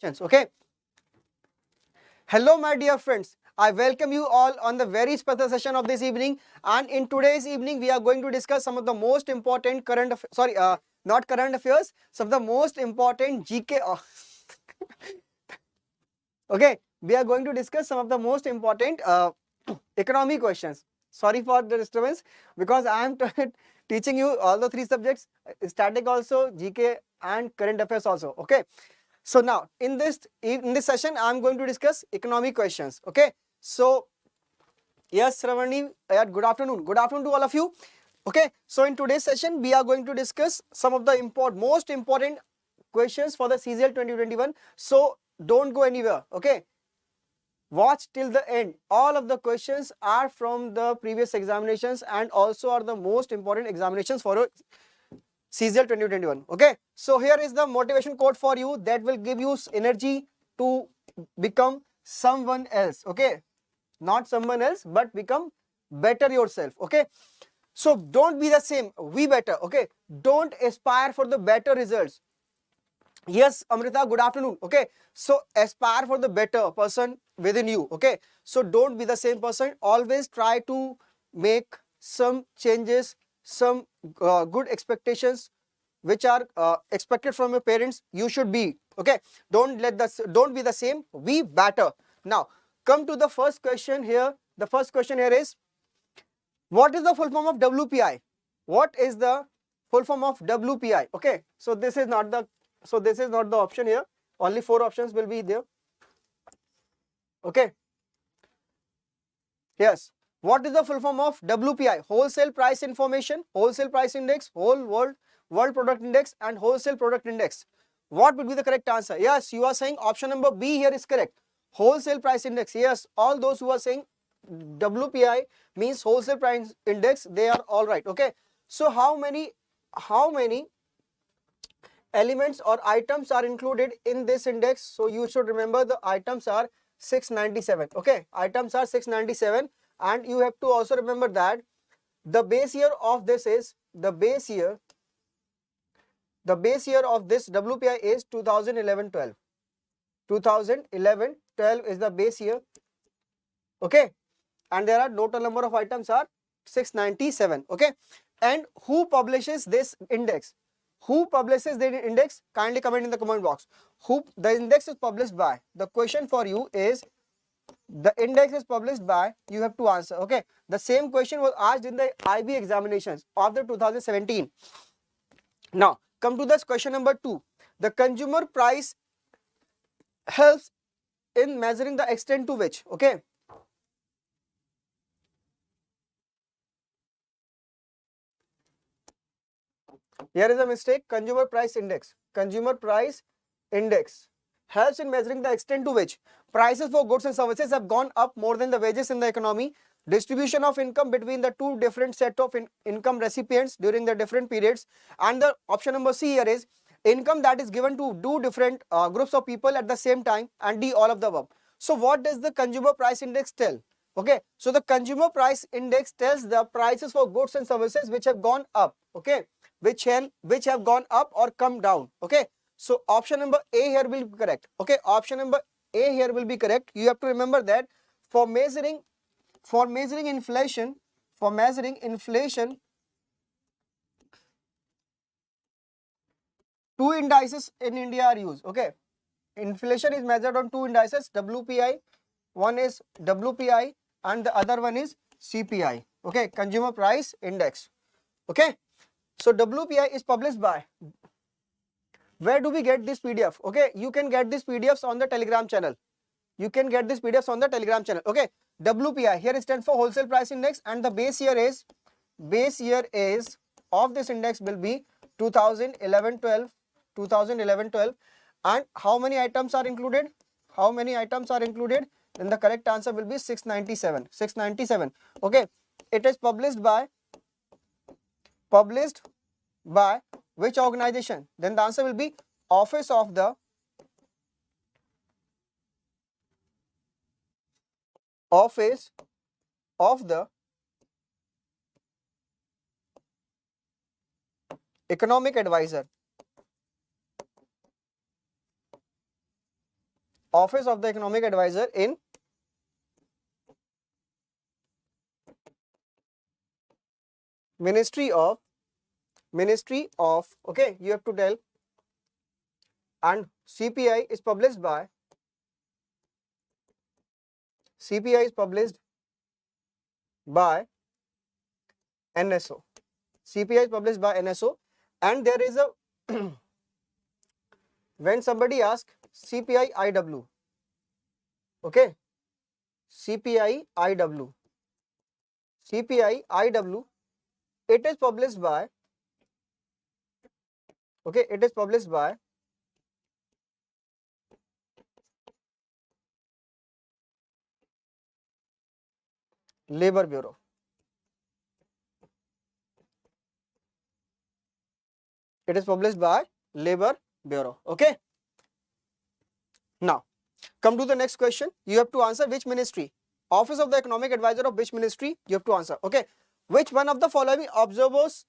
Okay. Hello, my dear friends. I welcome you all on the very special session of this evening. And in today's evening, we are going to discuss some of the most important not current affairs, some of the most important GK. Okay, we are going to discuss some of the most important economy questions. Sorry for the disturbance because I am teaching you all the three subjects: static also, GK, and current affairs also. Okay. So now in this session, I am going to discuss economic questions. Okay. So yes, Ravani, good afternoon. Good afternoon to all of you. Okay. So in today's session, we are going to discuss some of the most important questions for the CGL 2021. So don't go anywhere. Okay. Watch till the end. All of the questions are from the previous examinations and also are the most important examinations for CGL 2021. Okay, so here is the motivation quote for you that will give you energy to become someone else. Okay, not someone else, but become better yourself. Okay, so don't be the same, be better. Okay, don't aspire for the better results. Yes, Amrita, good afternoon. Okay, so aspire for the better person within you. Okay, so don't be the same person. Always try to make some changes, some good expectations which are expected from your parents. You should be. Okay, don't be the same, be better. Now come to the first question here. The first question here is, what is the full form of WPI? What is the full form of WPI? Okay, so this is not the option here. Only 4 options will be there. Okay. Yes. What is the full form of WPI? Wholesale price information, wholesale price index, whole world product index, and wholesale product index. What would be the correct answer? Yes, you are saying option number B here is correct. Wholesale price index. Yes, all those who are saying WPI means wholesale price index, they are all right. Okay. So how many elements or items are included in this index? So you should remember the items are 697. Okay, items are 697, and you have to also remember that the base year of this is the base year of this WPI is 2011-12. 2011-12 is the base year. Okay, and there are total number of items are 697. Okay, and who publishes this index? Who publishes the index? Kindly comment in the comment box. Who the index is published by? The question for you is, the index is published by, you have to answer. Okay, the same question was asked in the IB examinations of the 2017. Now come to this question number 2. The consumer price helps in measuring the extent to which. Okay, here is a mistake. Consumer price index helps in measuring the extent to which prices for goods and services have gone up more than the wages in the economy. Distribution of income between the two different set of income recipients during the different periods. And the option number C here is income that is given to two different groups of people at the same time, and D, all of the above. So what does the consumer price index tell? Okay, so the consumer price index tells the prices for goods and services which have gone up. Okay, which have gone up or come down. Okay, so option number A here will be correct. Okay, option number A here will be correct. You have to remember that for measuring inflation, two indices in India are used. Okay, inflation is measured on two indices, WPI. One is WPI and the other one is CPI. Okay, consumer price index. Okay, so WPI is published by, where do we get this PDF? Okay, you can get these PDFs on the Telegram channel. Okay, WPI here stands for wholesale price index, and the base year is of this index will be 2011-12. And how many items are included? Then the correct answer will be 697. Okay, it is published by which organization? Then the answer will be Office of the Economic Advisor. Office of the Economic Advisor in Ministry of, okay, you have to tell, and CPI is published by NSO. CPI is published by NSO, and there is a when somebody asks CPI IW, okay, CPI IW, it is published by, okay, it is published by Labor Bureau. It is published by Labor Bureau. Okay. Now, come to the next question. You have to answer which ministry. Office of the Economic Advisor of which ministry? You have to answer. Okay. Which one of the following observers?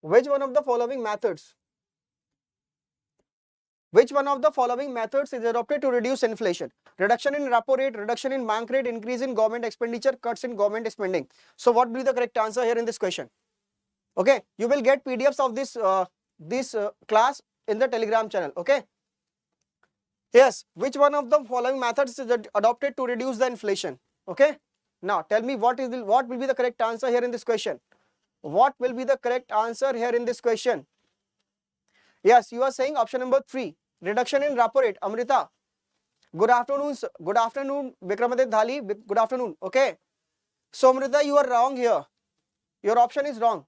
Which one of the following methods? Which one of the following methods is adopted to reduce inflation? Reduction in repo rate, reduction in bank rate, increase in government expenditure, cuts in government spending. So what will be the correct answer here in this question? Okay, you will get PDFs of this class in the Telegram channel. Okay. Yes, which one of the following methods is adopted to reduce the inflation? Okay. Now tell me what will be the correct answer here in this question? What will be the correct answer here in this question? Yes, you are saying option number 3, reduction in repo rate. Amrita, good afternoon, sir. Good afternoon, Vikramadit Dhali. Good afternoon. Okay. So Amrita, you are wrong here. Your option is wrong.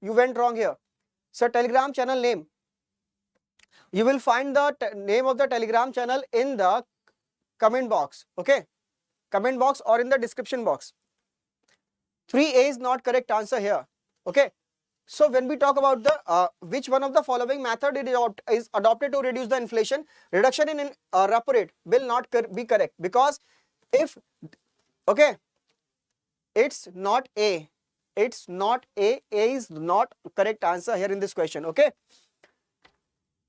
You went wrong here. So Telegram channel name. You will find the name of the Telegram channel in the comment box. Okay. Comment box or in the description box. 3A is not correct answer here. Okay. So when we talk about the which one of the following method is adopted to reduce the inflation, reduction in repo rate will not be correct, because if, okay, it's not A. It's not A. A is not correct answer here in this question. Okay.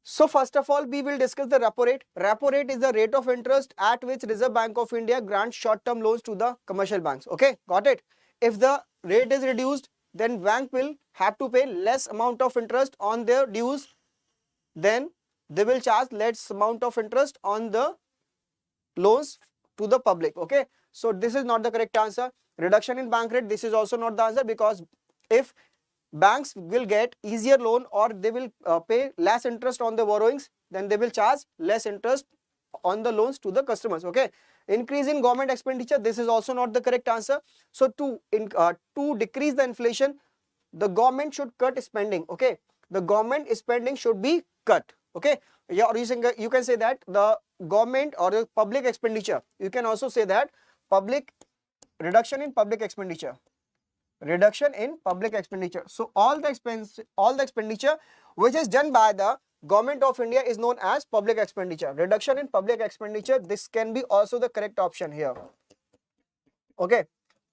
So first of all, we will discuss the repo rate. Repo rate is the rate of interest at which Reserve Bank of India grants short-term loans to the commercial banks. Okay, got it? If the rate is reduced, then bank will have to pay less amount of interest on their dues. Then they will charge less amount of interest on the loans to the public. Okay, so this is not the correct answer. Reduction in bank rate, this is also not the answer, because if banks will get easier loan or they will pay less interest on the borrowings, then they will charge less interest on the loans to the customers. Okay. Increase in government expenditure, this is also not the correct answer. So to decrease the inflation, the government should cut spending. Okay, the government spending should be cut. Okay, yeah, or you can say that the government or the public expenditure. You can also say that reduction in public expenditure. Reduction in public expenditure. So all the expenditure which is done by the Government of India is known as public expenditure. Reduction in public expenditure, this can be also the correct option here. Okay,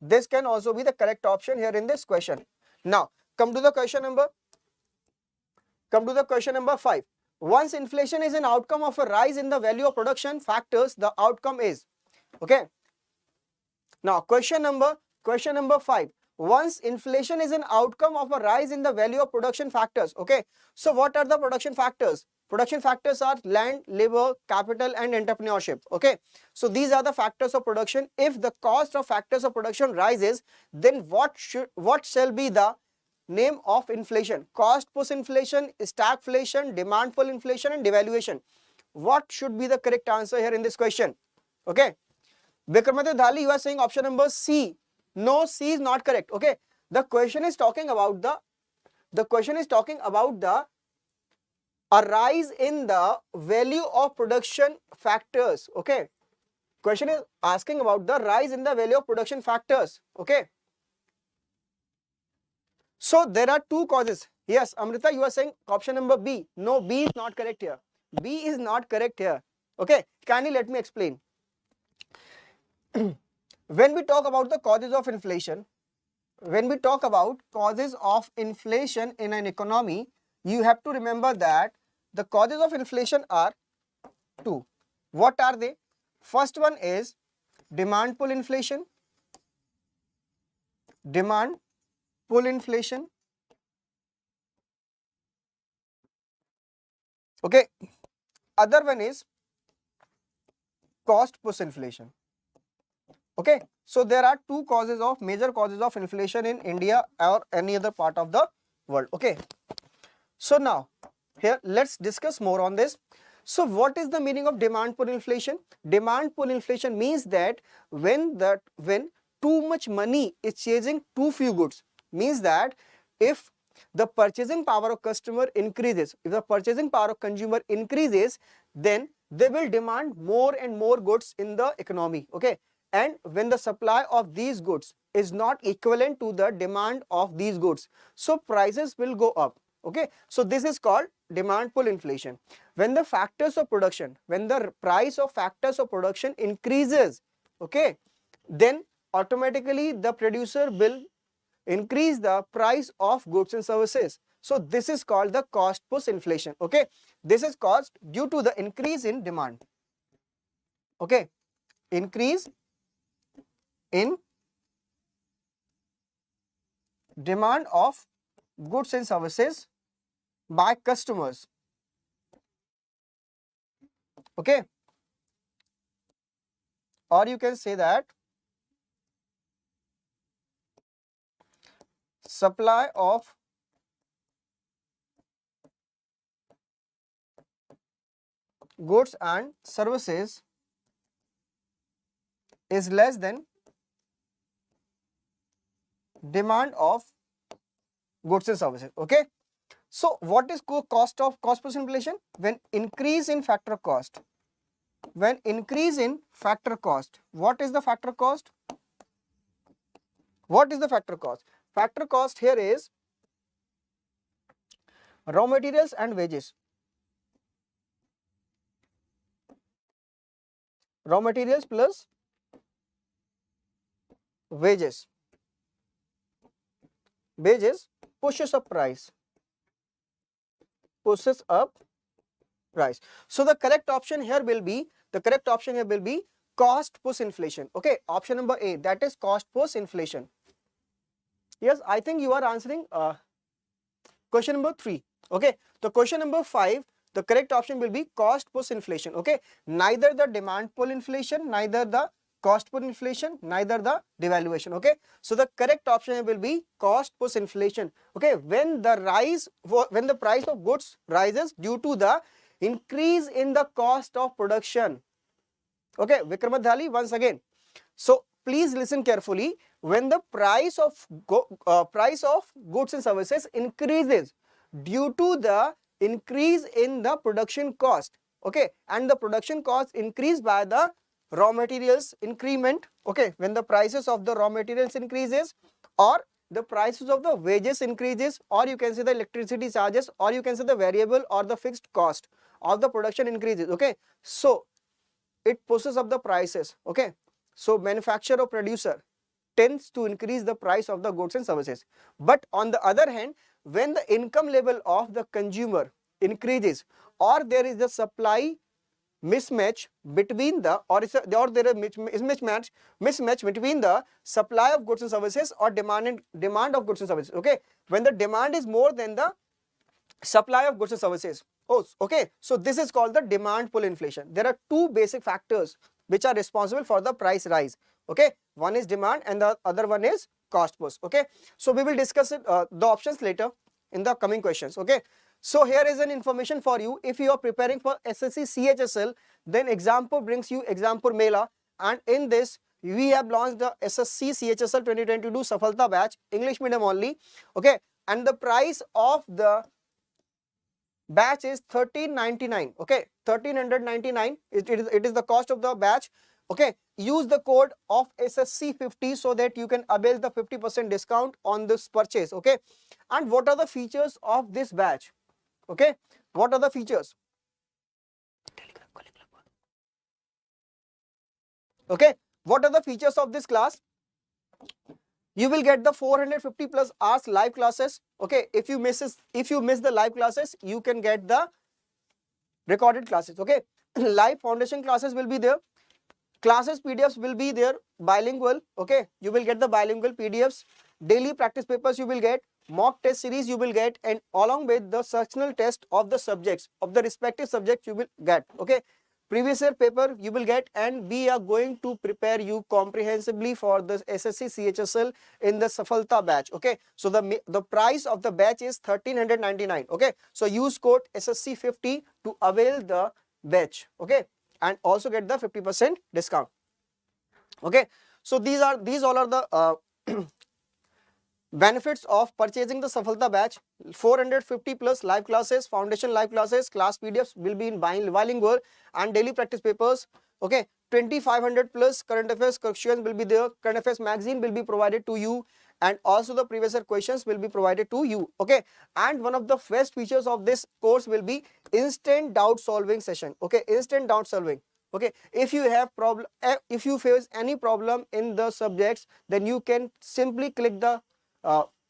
this can also be the correct option here in this question. Now come to the question number 5. Once inflation is an outcome of a rise in the value of production factors, the outcome is, okay. Now question number 5. Once inflation is an outcome of a rise in the value of production factors. Okay, so what are the production factors? Production factors are land, labor, capital and entrepreneurship. Okay, so these are the factors of production. If the cost of factors of production rises, then what shall be the name of inflation? Cost push inflation, stagflation, demand pull inflation and devaluation. What should be the correct answer here in this question? Okay, Vikramadit Dhali, you are saying option number C. No, C is not correct. Okay, the question is talking about a rise in the value of production factors. Okay, question is asking about the rise in the value of production factors. Okay, so there are two causes. Yes, Amrita, you are saying option number B. No, B is not correct here. B is not correct here. Okay, kindly let me explain. When we talk about the causes of inflation, when we talk about causes of inflation in an economy, you have to remember that the causes of inflation are two. What are they? First one is demand pull inflation. Demand pull inflation. Okay. Other one is cost push inflation. Okay. So there are two causes of major causes of inflation in India or any other part of the world. Okay. So now here let's discuss more on this. So what is the meaning of demand pull inflation? Demand pull inflation means that when too much money is chasing too few goods, means that if the purchasing power of customer increases, if the purchasing power of consumer increases, then they will demand more and more goods in the economy. Okay. And when the supply of these goods is not equivalent to the demand of these goods, so prices will go up. Okay. So this is called demand pull inflation. When the factors of production, when the price of factors of production increases, okay, then automatically the producer will increase the price of goods and services. So this is called the cost push inflation. Okay. This is caused due to the increase in demand. Okay. Increase in demand of goods and services by customers. Okay. Or you can say that supply of goods and services is less than demand of goods and services. Okay. So what is cost push inflation? When increase in factor cost. When increase in factor cost. What is the factor cost? What is the factor cost? Factor cost here is raw materials and wages. Raw materials plus wages. Wages pushes up price. Pushes up price. So the correct option here will be, cost push inflation. Okay, option number A, that is cost push inflation. Yes, I think you are answering question number 3. Okay, so question number 5, the correct option will be cost push inflation. Okay, neither the demand pull inflation, neither the cost push inflation, neither the devaluation. Okay, so the correct option will be cost push inflation. Okay, when the price of goods rises due to the increase in the cost of production. Okay, Vikramadhali once again. So please listen carefully. When the price of goods and services increases due to the increase in the production cost, okay, and the production cost increased by the raw materials increment, okay, when the prices of the raw materials increases, or the prices of the wages increases, or you can say the electricity charges, or you can say the variable or the fixed cost of the production increases. Okay, so it pushes up the prices. Okay, so manufacturer or producer tends to increase the price of the goods and services. But on the other hand, when the income level of the consumer increases, or there is a supply mismatch between the, or there is mismatch between the supply of goods and services or demand of goods and services. Okay, when the demand is more than the supply of goods and services. Oh, okay, so this is called the demand pull inflation. There are two basic factors which are responsible for the price rise. Okay, one is demand and the other one is cost push. Okay, so we will discuss it, the options later in the coming questions. Okay, so here is an information for you. If you are preparing for SSC CHSL, then Exampur brings you Exampur Mela, and in this we have launched the SSC CHSL 2022 SAFALTA batch, English medium only. Okay, and the price of the batch is 1399. Okay, 1399. It is the cost of the batch. Okay, use the code of SSC50 so that you can avail the 50% discount on this purchase. Okay, and what are the features of this batch? Okay, what are the features? Okay, What are the features of this class? You will get the 450 plus hours live classes. Okay, if you miss the live classes, you can get the recorded classes. Okay, live foundation classes will be there. Classes PDFs will be there, bilingual. Okay, you will get the bilingual PDFs. Daily practice papers you will get, mock test series you will get, and along with the sectional test of the subjects of the respective subjects you will get. Okay, previous year paper you will get, and we are going to prepare you comprehensively for the SSC CHSL in the SAFALTA batch. Okay, so the price of the batch is 1399. Okay, so use code SSC50 to avail the batch. Okay, and also get the 50% discount. Okay, so these all are the benefits of purchasing the SAFALTA batch. 450 plus live classes, foundation live classes, class PDFs will be in bilingual, and daily practice papers. Okay, 2500 plus current affairs questions will be there. Current affairs magazine will be provided to you, and also the previous year questions will be provided to you. Okay, and one of the best features of this course will be instant doubt solving session. Okay, instant doubt solving. Okay, if you have problem, if you face any problem in the subjects, then you can simply click the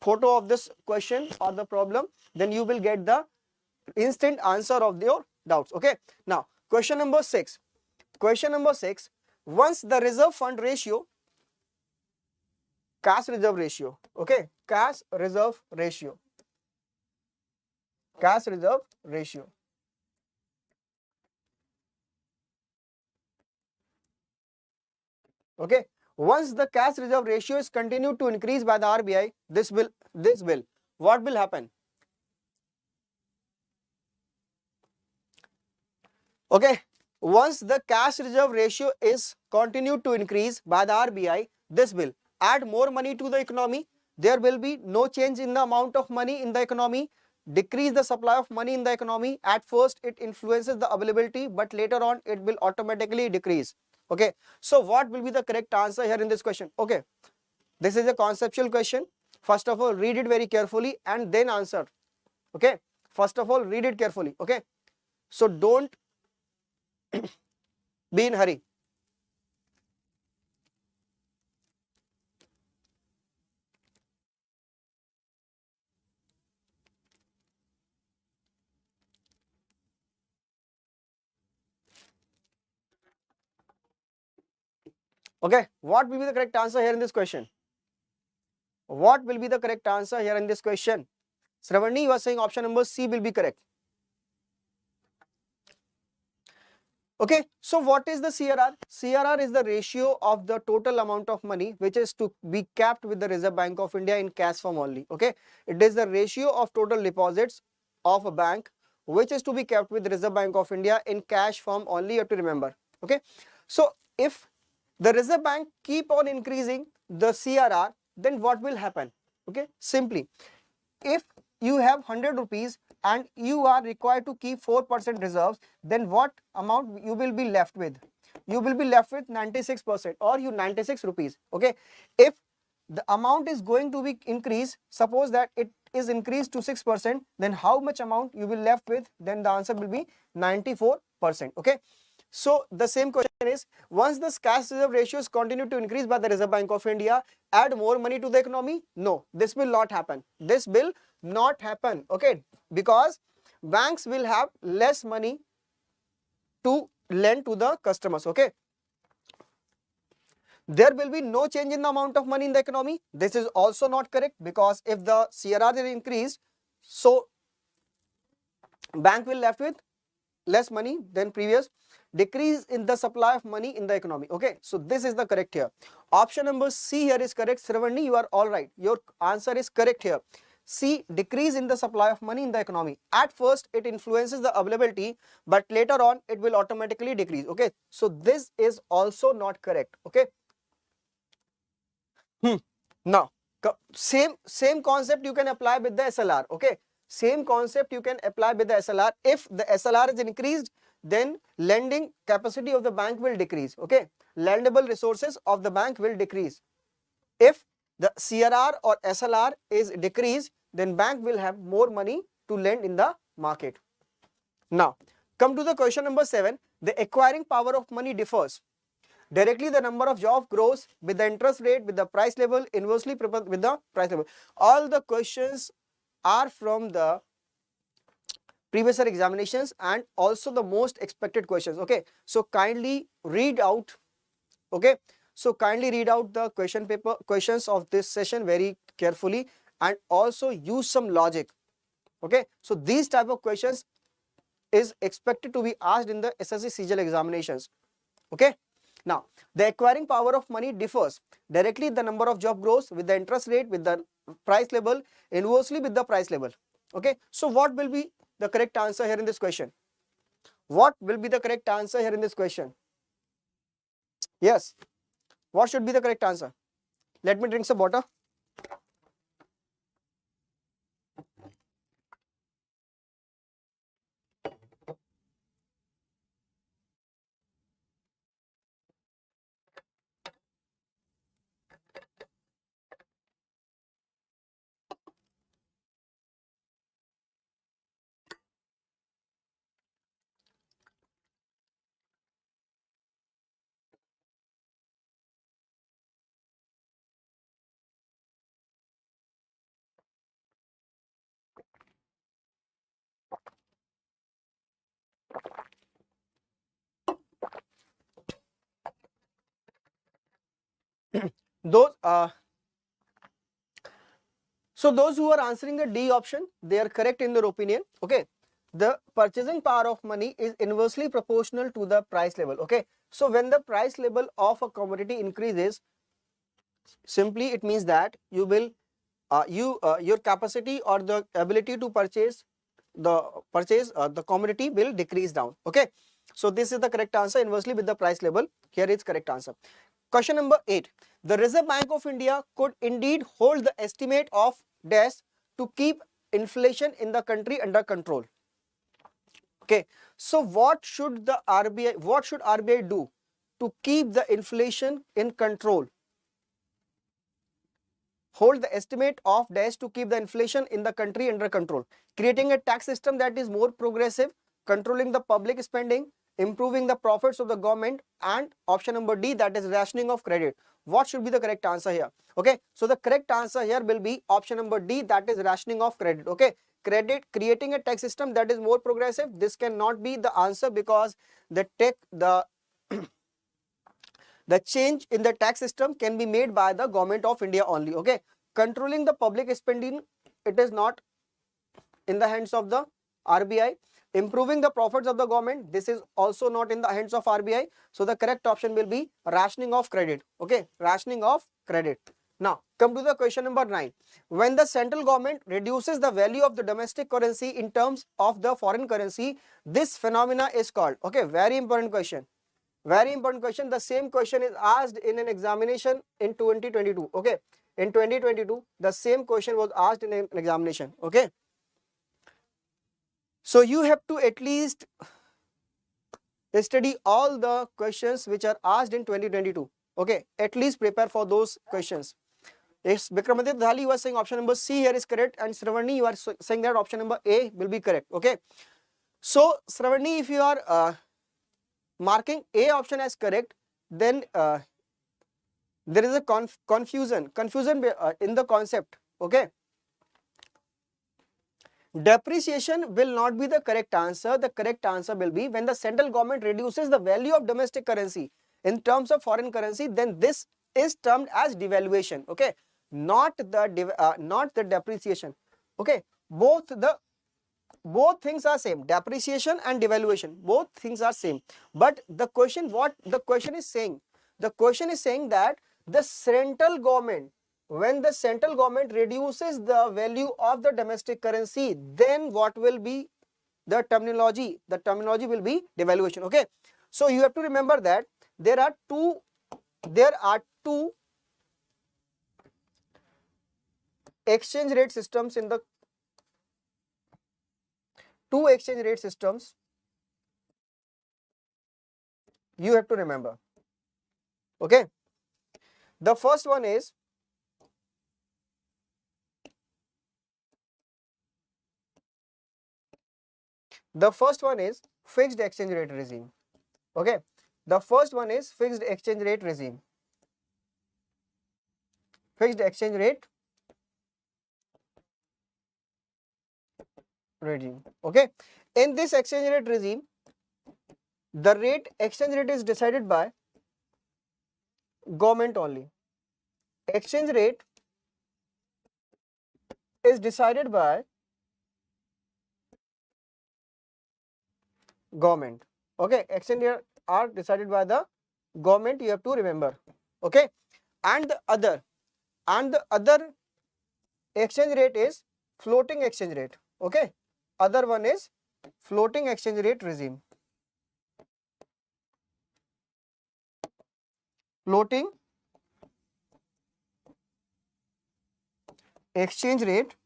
photo of this question or the problem, then you will get the instant answer of your doubts. Okay, now question number 6. Question number 6, once the reserve fund ratio, cash reserve ratio, okay, cash reserve ratio, cash reserve ratio, okay, once the cash reserve ratio is continued to increase by the RBI, this will what will happen? Okay, once the cash reserve ratio is continued to increase by the RBI, this will add more money to the economy. There will be no change in the amount of money in the economy, decrease the supply of money in the economy. At first it influences the availability, but later on it will automatically decrease. Okay, so what will be the correct answer here in this question? Okay, this is a conceptual question. First of all, read it very carefully and then answer. Okay, first of all, read it carefully. Okay, so don't be in hurry. Okay, what will be the correct answer here in this question? What will be the correct answer here in this question? Sravani, you are saying option number C will be correct. Okay, so what is the CRR? CRR is the ratio of the total amount of money which is to be kept with the Reserve Bank of India in cash form only. Okay, it is the ratio of total deposits of a bank which is to be kept with the Reserve Bank of India in cash form only. You have to remember. Okay, so if the Reserve Bank keep on increasing the CRR, then what will happen? Okay, simply, if you have 100 rupees and you are required to keep 4% reserves, then what amount you will be left with? You will be left with 96% or 96 rupees. Okay, if the amount is going to be increased, suppose that it is increased to 6%, then how much amount you will left with? Then the answer will be 94%. Okay, so the same question is, once the cash reserve ratios continue to increase by the Reserve Bank of India, add more money to the economy? No, this will not happen. This will not happen. Okay, because banks will have less money to lend to the customers. Okay, there will be no change in the amount of money in the economy. This is also not correct, because if the CRR is increased, so bank will left with less money than previous. Decrease in the supply of money in the economy. Okay, so this is the correct here. Option number C here is correct. Sravani, you are all right. Your answer is correct here. C, decrease in the supply of money in the economy. At first it influences the availability, but later on it will automatically decrease. Okay, so this is also not correct. Okay, now same concept you can apply with the SLR. Okay, same concept you can apply with the SLR. If the SLR is increased, then lending capacity of the bank will decrease. Okay, lendable resources of the bank will decrease. If the CRR or SLR is decreased, then bank will have more money to lend in the market. Now come to the question number 7. The acquiring power of money differs. Directly the number of job grows with the interest rate, with the price level, inversely with the price level. All the questions are from the previous year examinations and also the most expected questions. Okay, so kindly read out. Okay, so kindly read out the questions of this session very carefully and also use some logic. Okay, so these type of questions is expected to be asked in the SSC Cgl examinations. Okay, now the acquiring power of money differs. Directly the number of job grows with the interest rate, with the price level, inversely with the price level. Okay, so what will be the correct answer here in this question? What will be the correct answer here in this question? Yes, what should be the correct answer? Let me drink some water. Those So those who are answering the D option, they are correct in their opinion. Okay, the purchasing power of money is inversely proportional to the price level. Okay, so when the price level of a commodity increases, simply it means that you will your capacity or the ability to purchase the commodity will decrease down. Okay, so this is the correct answer, inversely with the price level. Here is correct answer. Question number 8. The Reserve Bank of India could indeed hold the estimate of dash to keep inflation in the country under control. Okay, so what should RBI do to keep the inflation in control? Hold the estimate of dash to keep the inflation in the country under control. Creating a tax system that is more progressive, controlling the public spending, improving the profits of the government, and option number D, that is rationing of credit. What should be the correct answer here? Okay, so the correct answer here will be option number D, that is rationing of credit. Okay, creating a tax system that is more progressive, this cannot be the answer because the change in the tax system can be made by the government of India only. Okay, controlling the public spending, it is not in the hands of the RBI. Improving the profits of the government, this is also not in the hands of RBI. So the correct option will be rationing of credit. Okay, rationing of credit. Now come to the question number 9. When the central government reduces the value of the domestic currency in terms of the foreign currency, this phenomena is called. Okay, very important question. Very important question. The same question is asked in an examination in 2022. Okay, in 2022 the same question was asked in an examination. Okay, so you have to at least study all the questions which are asked in 2022. Okay, at least prepare for those questions. Yes, Vikramaditya Dhali, you are saying option number C here is correct, and Sravani, you are saying that option number A will be correct. Okay, so Sravani, if you are marking A option as correct, then there is a confusion in the concept. Okay, depreciation will not be the correct answer. The correct answer will be when the central government reduces the value of domestic currency in terms of foreign currency, then this is termed as devaluation. Okay, not the depreciation. Okay, both things are same, depreciation and devaluation, both things are same. But the question, what the question is saying, that the central government, when the central government reduces the value of the domestic currency, then what will be the terminology? The terminology will be devaluation. Okay, so you have to remember that there are two exchange rate systems in the two exchange rate systems you have to remember. Okay, the first one is fixed exchange rate regime. Okay, The first one is fixed exchange rate regime. Fixed exchange rate regime. Okay. In this exchange rate regime, the exchange rate is decided by government only. Exchange rate is decided by government. Okay, exchange rate are decided by the government, you have to remember. Okay, and the other exchange rate is floating exchange rate. Okay, other one is floating exchange rate regime. Floating exchange rate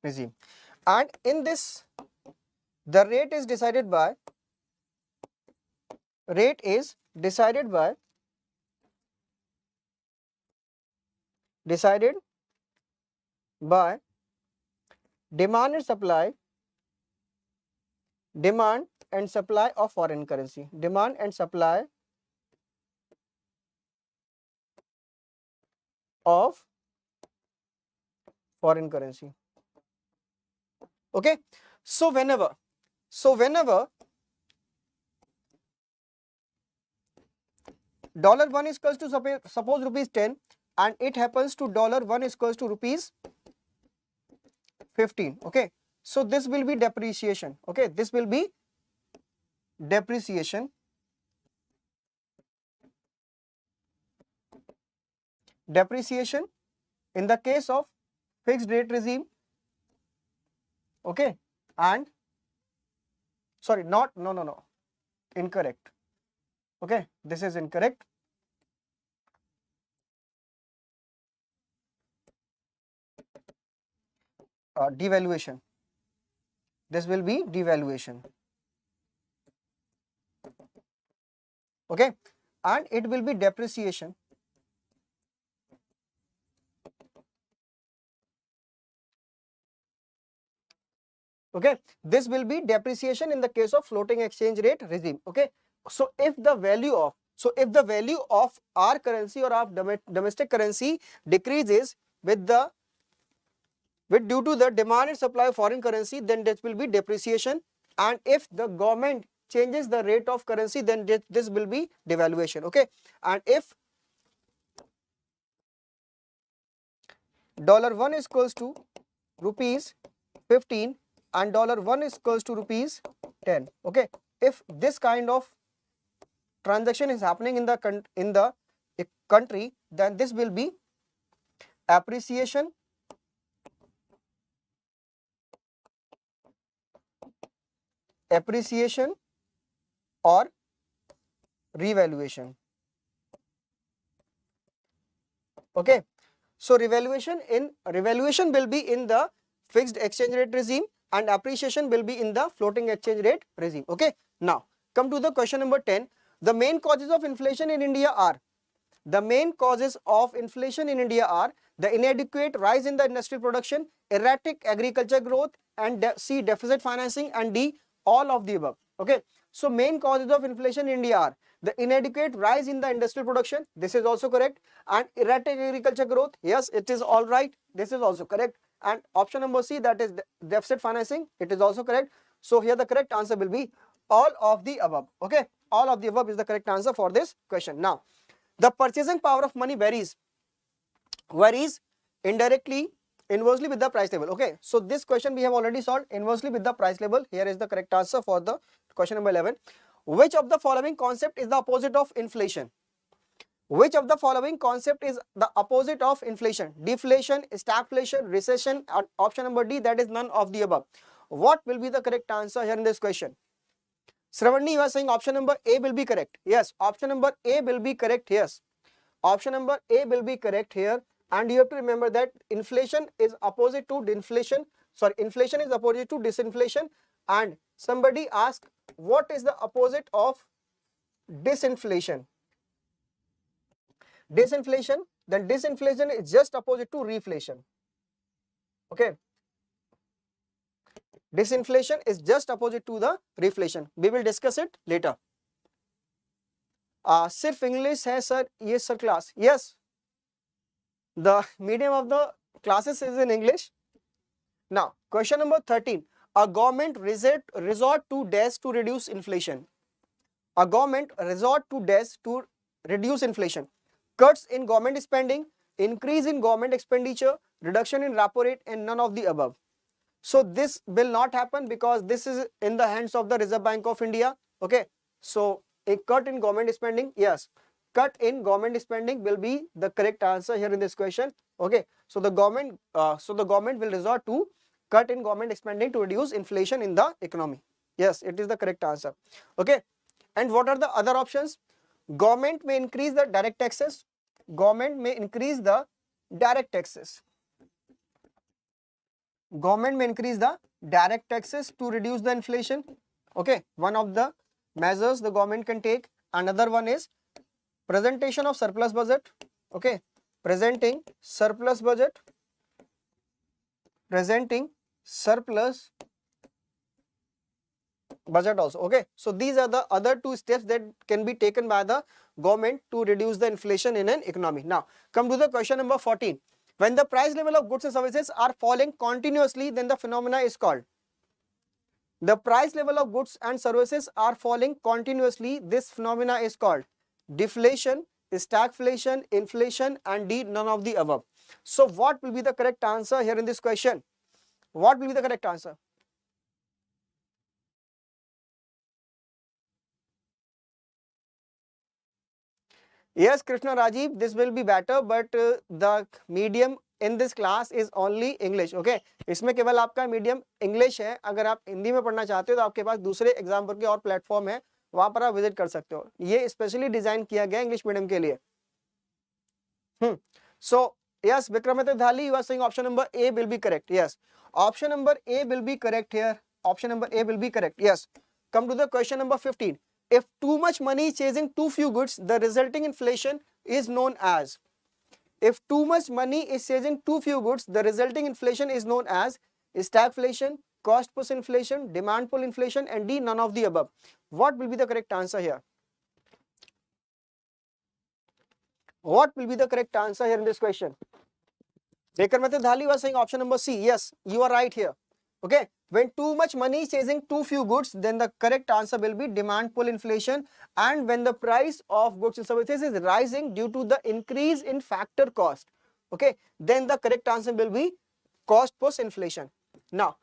regime, and in this the rate is decided by demand and supply of foreign currency. Demand and supply of foreign currency. Okay, so whenever $1 is equals to suppose rupees 10 and it happens to $1 is equals to rupees 15. Okay, so this will be depreciation. Okay, this will be depreciation. Depreciation in the case of fixed rate regime. Okay, and sorry, no, incorrect. Okay, this is incorrect. Devaluation. This will be devaluation. Okay, and it will be depreciation. Okay, this will be depreciation in the case of floating exchange rate regime. Okay, so if the value of our currency or of domestic currency decreases due to the demand and supply of foreign currency, then that will be depreciation, and if the government changes the rate of currency, then this will be devaluation. Okay, and if $1 is equals to rupees 15 and $1 is equals to rupees 10. Okay, if this kind of transaction is happening in the country, then this will be appreciation or revaluation. Okay, so revaluation will be in the fixed exchange rate regime and appreciation will be in the floating exchange rate regime. Okay, now come to the question number 10. The main causes of inflation in India are the inadequate rise in the industrial production, erratic agriculture growth, and C, deficit financing, and D, all of the above. Okay, so main causes of inflation in India are the inadequate rise in the industrial production, this is also correct, and erratic agriculture growth, yes, it is all right, this is also correct, and option number C, that is deficit financing, it is also correct. So here the correct answer will be all of the above. Okay, all of the above is the correct answer for this question. Now, the purchasing power of money varies inversely with the price level. Okay, so this question we have already solved, inversely with the price level. Here is the correct answer for the question number 11. Which of the following concept is the opposite of inflation? Which of the following concept is the opposite of inflation? Deflation, stagflation, recession, and option number D, that is none of the above. What will be the correct answer here in this question? Sravani, you are saying option number A will be correct. Yes, option number A will be correct. Yes, option number A will be correct here. And you have to remember that inflation is opposite to inflation is opposite to disinflation. And somebody asked, what is the opposite of disinflation? Disinflation, then disinflation is just opposite to reflation. Okay, Disinflation is just opposite to the reflation. We will discuss it later. सिर्फ English है sir ये sir class? Yes, the medium of the classes is in English. Now, question number 13. A government resort to dash to reduce inflation. A government resort to dash to reduce inflation. Cuts in government spending, increase in government expenditure, reduction in repo rate, and none of the above. So this will not happen because this is in the hands of the Reserve Bank of India. Okay, so a cut in government spending, yes, cut in government spending will be the correct answer here in this question. Okay, so the government will resort to cut in government spending to reduce inflation in the economy. Yes, it is the correct answer. Okay, and what are the other options? Government may increase the direct taxes. Government may increase the direct taxes. Government may increase the direct taxes to reduce the inflation. Okay, one of the measures the government can take. Another one is presentation of surplus budget. Okay, presenting surplus budget, presenting surplus budget also. Okay, so these are the other two steps that can be taken by the government to reduce the inflation in an economy. Now come to the question number 14. When the price level of goods and services are falling continuously, then the phenomena is called. The price level of goods and services are falling continuously. This phenomena is called deflation, stagflation, inflation, and D, none of the above. So what will be the correct answer here in this question? What will be the correct answer? Yes, Krishna Rajiv, this will be better, but the medium in this class is only English. Okay, इसमें केवल आपका medium English है. अगर आप हिंदी में पढ़ना चाहते हो तो आपके पास दूसरे एग्जाम्पुर के और प्लेटफॉर्म है, वहां पर आप विजिट कर सकते हो. ये स्पेशली डिजाइन किया गया इंग्लिश मीडियम के लिए. So yes, Vikramaditya Dhali, you are saying option number A will be correct. Yes, option number A will be correct here. Option number A will be correct. Yes. Come to the question number 15. If too much money is chasing too few goods, the resulting inflation is known as. If too much money is chasing too few goods, the resulting inflation is known as stagflation, cost push inflation, demand pull inflation, and D, none of the above. What will be the correct answer here? What will be the correct answer here in this question? Vikramaditya Dhali was saying option number C. Yes, you are right here. Okay, when too much money is chasing too few goods, then the correct answer will be demand pull inflation. And when the price of goods and services is rising due to the increase in factor cost, okay, then the correct answer will be cost push inflation. Now,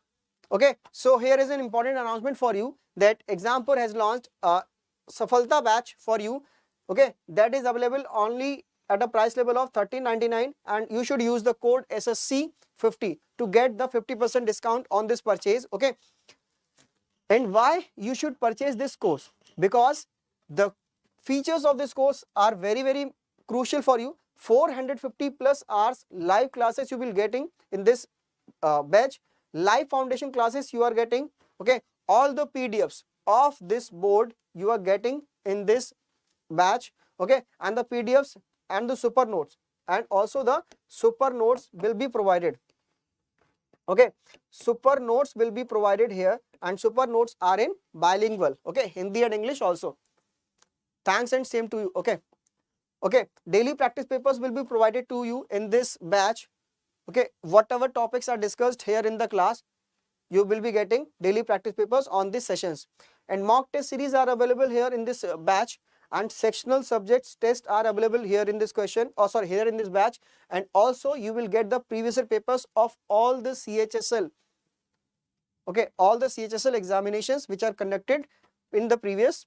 okay, so here is an important announcement for you that Exampur has launched a SAFALTA batch for you. Okay, that is available only at a price level of 13.99, and you should use the code SSC50 to get the 50% discount on this purchase. Okay, and why you should purchase this course? Because the features of this course are very crucial for you. 450 plus hours live classes you will getting in this batch. Live foundation classes you are getting. Okay, all the PDFs of this board you are getting in this batch. Okay, and the PDFs and the super notes, and also the super notes will be provided. Okay, super notes will be provided here, and super notes are in bilingual. Okay, Hindi and English also. Thanks and same to you. Okay, okay, daily practice papers will be provided to you in this batch. Okay, whatever topics are discussed here in the class, you will be getting daily practice papers on these sessions. And mock test series are available here in this batch, and sectional subjects tests are available here in this question, or sorry, here in this batch. And also you will get the previous year papers of all the CHSL. Okay, all the CHSL examinations which are conducted in the previous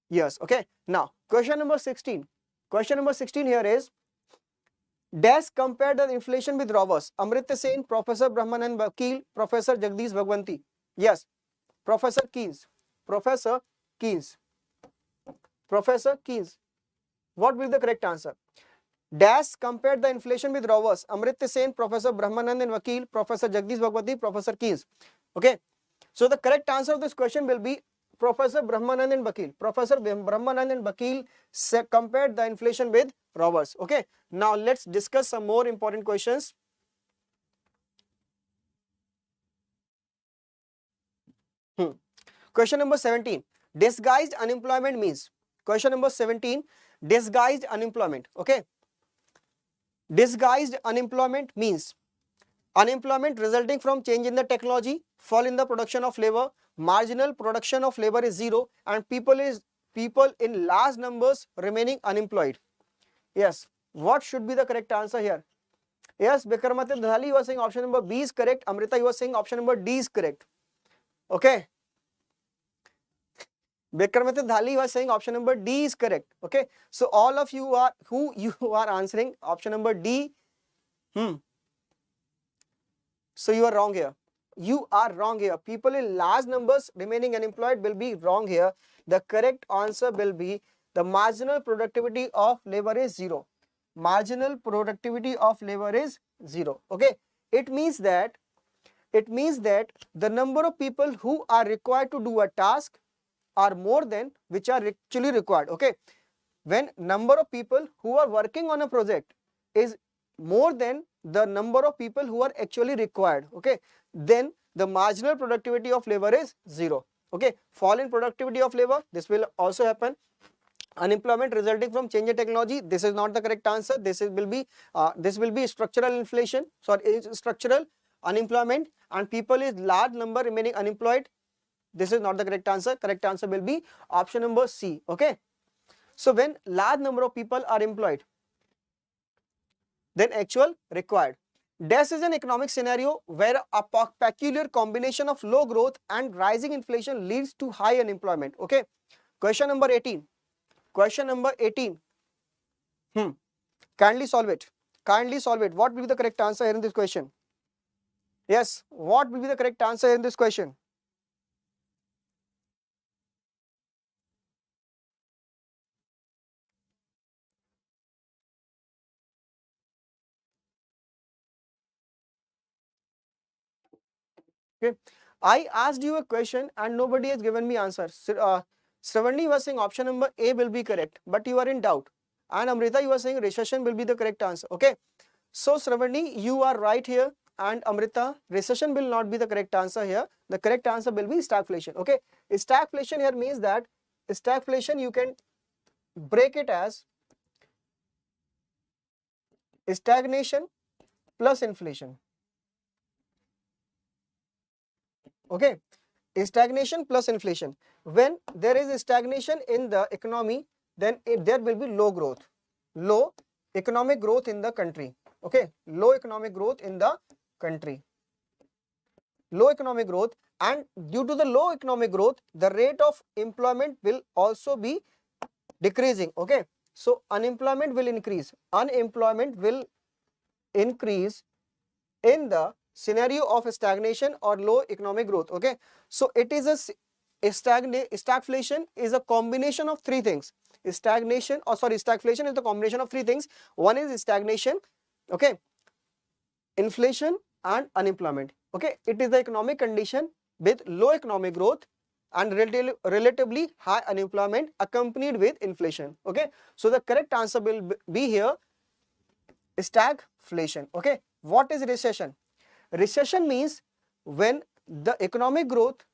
years. Okay, now question number 16. Question number 16 here is, dash compared the inflation with robbers. Amritya Sen, Professor Brahmanand Vakil, Professor Jagdish Bhagwanti. Yes, Professor Ǩ𝐻. Professor Ǩ𝐻. Professor Ǩ𝐻. What will be the correct answer? Dash compared the inflation with robbers. Amritya Sen, Professor Brahmanand Vakil, Professor Jagdish Bhagwanti, Professor Ǩ𝐻. Okay, so the correct answer of this question will be Professor Brahmanand Vakil. Professor Brahmanand Vakil compared the inflation with robbers. Okay, now let's discuss some more important questions. Question number 17. Disguised unemployment means. Question number 17. Disguised unemployment. Okay. Disguised unemployment means unemployment resulting from change in the technology, fall in the production of labor, marginal production of labor is zero, and people in large numbers remaining unemployed. Yes. What should be the correct answer here? Yes, Bikramaditya Dhali, you are saying option number B is correct. Amrita, you are saying option number D is correct. Okay. Bikramaditya Dhali, you are saying option number D is correct. Okay. So all of you are answering option number D. So you are wrong here. You are wrong here. People in large numbers remaining unemployed will be wrong here. The correct answer will be the marginal productivity of labor is zero. Marginal productivity of labor is zero. Okay. It means that the number of people who are required to do a task are more than which are actually required. Okay. When number of people who are working on a project is more than the number of people who are actually required, okay, then the marginal productivity of labor is zero. Okay. Fall in productivity of labor, this will also happen. Unemployment resulting from change in technology, this is not the correct answer. This will be structural inflation, sorry, structural unemployment, and people is large number remaining unemployed. This is not the correct answer. Correct answer will be option number C. Okay. So when large number of people are employed, then actual required. This is an economic scenario where a peculiar combination of low growth and rising inflation leads to high unemployment. Okay. Question number 18. Question number 18. Kindly solve it. Kindly solve it. What will be the correct answer here in this question? Yes. What will be the correct answer in this question? Okay. I asked you a question and nobody has given me answer. Sravani was saying option number A will be correct, but you are in doubt. And Amrita, you are saying recession will be the correct answer. Okay. So Sravani, you are right here, and Amrita, recession will not be the correct answer here. The correct answer will be stagflation. Okay. Stagflation here means that stagflation you can break it as stagnation plus inflation. Okay. Stagnation plus inflation. When there is stagnation in the economy, then there will be low growth, low economic growth in the country. Okay, low economic growth in the country, low economic growth, and due to the low economic growth, the rate of employment will also be decreasing. Okay, so unemployment will increase. Unemployment will increase in the scenario of stagnation or low economic growth. Okay, so it is stagflation is a combination of three things. Stagflation is the combination of three things. One is stagnation, okay, inflation and unemployment. Okay, it is the economic condition with low economic growth and relatively high unemployment accompanied with inflation. Okay, so the correct answer will be here stagflation. Okay, what is recession? Recession means when the economic growth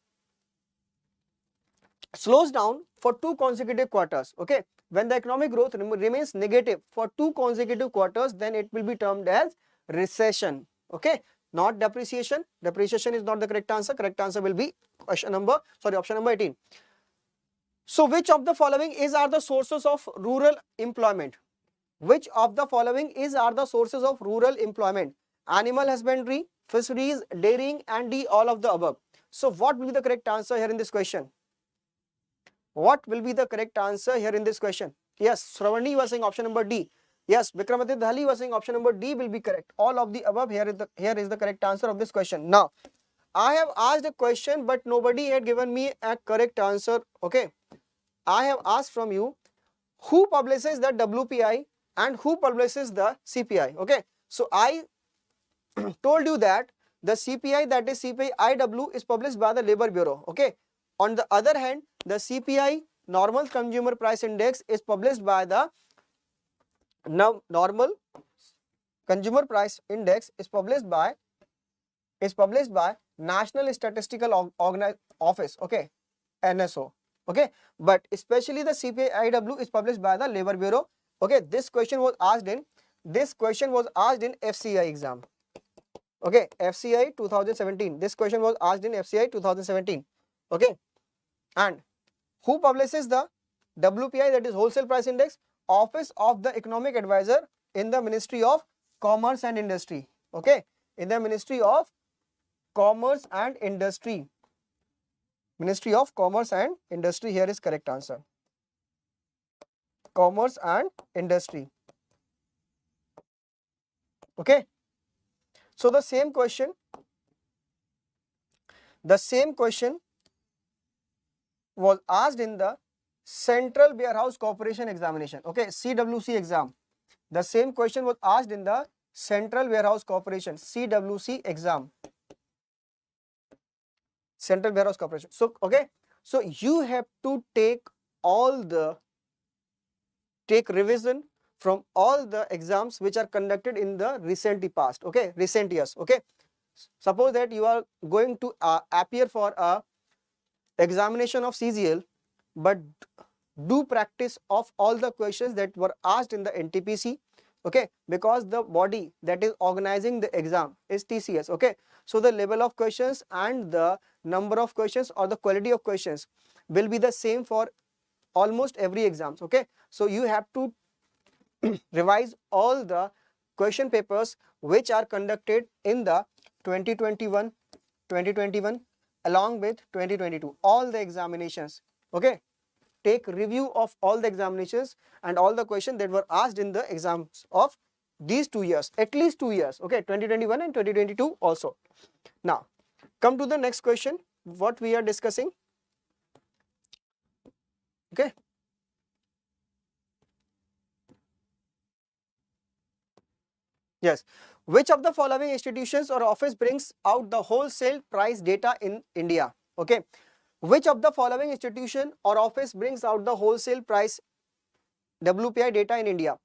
slows down for 2 consecutive quarters. Okay, when the economic growth remains negative for 2 consecutive quarters, then it will be termed as recession. Okay, not depreciation. Depreciation is not the correct answer. Correct answer will be option number 18. So which of the following are the sources of rural employment? Which of the following are the sources of rural employment? Animal husbandry, fisheries, dairying, and D, all of the above. So what will be the correct answer here in this question? What will be the correct answer here in this question? Yes, Sravani was saying option number D. Yes, Bikramaditya Dhali was saying option number D will be correct. All of the above, here is the correct answer of this question. Now, I have asked a question, but nobody had given me a correct answer. Okay, I have asked from you, who publishes the WPI and who publishes the CPI? Okay, so I told you that the CPI, that is CPI-IW, is published by the Labour Bureau. Okay. On the other hand, the CPI, Normal Consumer Price Index, is published by the Normal Consumer Price Index is published by National Statistical Office. Okay. NSO. Okay, but especially the CPIW is published by the Labor Bureau. Okay, this question was asked in FCI exam. Okay, FCI 2017. This question was asked in FCI 2017. Okay, and who publishes the WPI, that is Wholesale Price Index? Office of the Economic Advisor in the Ministry of Commerce and Industry. Okay, in the Ministry of Commerce and Industry. Ministry of Commerce and Industry, here is correct answer. Commerce and Industry. Okay, so the same question was asked in the Central Warehouse Corporation examination. Okay, CWC exam. The same question was asked in the Central Warehouse Corporation, CWC exam. Central Warehouse Corporation. So, okay, so you have to take revision from all the exams which are conducted in the recently past, okay, recent years. Okay, suppose that you are going to appear for a examination of CGL, but do practice of all the questions that were asked in the NTPC. Okay, because the body that is organizing the exam is TCS. Okay, so the level of questions and the number of questions or the quality of questions will be the same for almost every exams. Okay, so you have to revise all the question papers which are conducted in the 2021 along with 2022, all the examinations. Okay, take review of all the examinations and all the questions that were asked in the exams of these 2 years, at least 2 years. Okay, 2021 and 2022 also. Now come to the next question, what we are discussing. Okay, yes, which of the following institutions or office brings out the wholesale price data in India? Okay, which of the following institution or office brings out the wholesale price WPI data in India?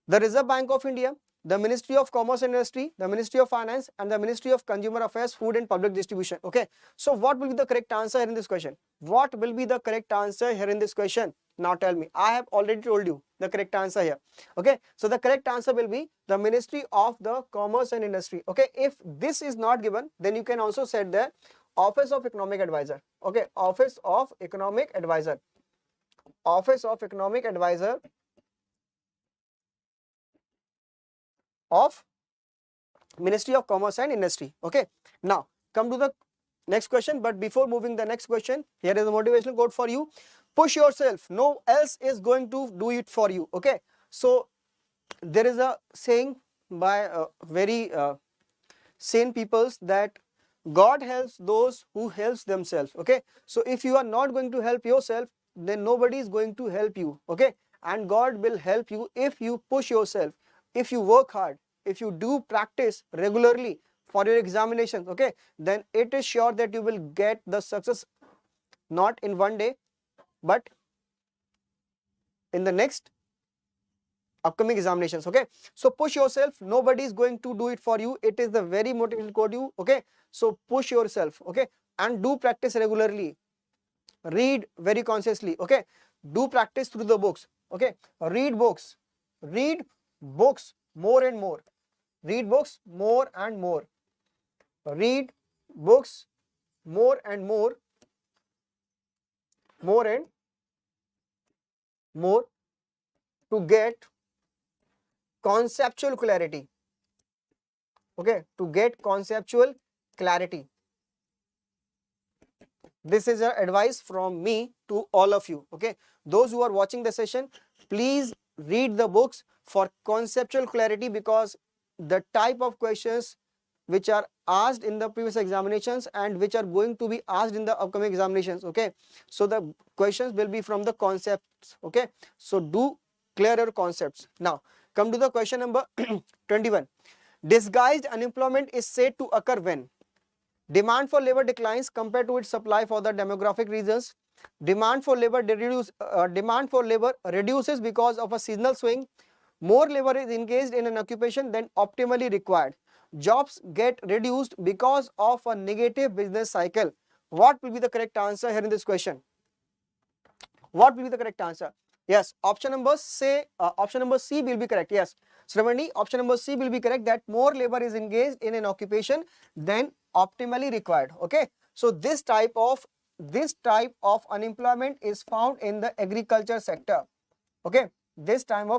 The Reserve Bank of India, the Ministry of Commerce and Industry, the Ministry of Finance, and the Ministry of Consumer Affairs, Food and Public Distribution. Okay, so what will be the correct answer here in this question? What will be the correct answer here in this question? Now tell me. I have already told you the correct answer here. Okay, so the correct answer will be the Ministry of the Commerce and Industry. Okay, if this is not given, then you can also set the Office of Economic Advisor. Okay, Office of Economic Advisor. Office of Economic Advisor of Ministry of Commerce and Industry. Okay, now come to the next question, but before moving the next question, here is a motivational quote for you. Push yourself, no else is going to do it for you. Okay, so there is a saying by very sane peoples that God helps those who helps themselves. Okay, so if you are not going to help yourself, then nobody is going to help you. Okay, and God will help you if you push yourself, if you work hard, if you do practice regularly for your examinations. Okay, then it is sure that you will get the success not in one day but in the next upcoming examinations. Okay, so push yourself, nobody is going to do it for you. It is the very motivational quote you. Okay, so push yourself. Okay, and do practice regularly, read very consciously. Okay, do practice through the books. Okay, read books more and more, read books more and more, read books more and more to get conceptual clarity. Okay, to get conceptual clarity. This is an advice from me to all of you. Okay, those who are watching the session, please read the books for conceptual clarity, because the type of questions which are asked in the previous examinations and which are going to be asked in the upcoming examinations. Okay, so the questions will be from the concepts. Okay, so do clear your concepts. Now come to the question number 21. Disguised unemployment is said to occur when demand for labor declines compared to its supply for the demographic reasons, demand for labor reduces because of a seasonal swing, more labor is engaged in an occupation than optimally required, jobs get reduced because of a negative business cycle, What will be the correct answer here in this question? What will be the correct answer? Yes, option number C will be correct. Yes, Shravani, option number C will be correct, that more labor is engaged in an occupation than optimally required. Okay, so this type of unemployment is found in the agriculture sector. Okay, this type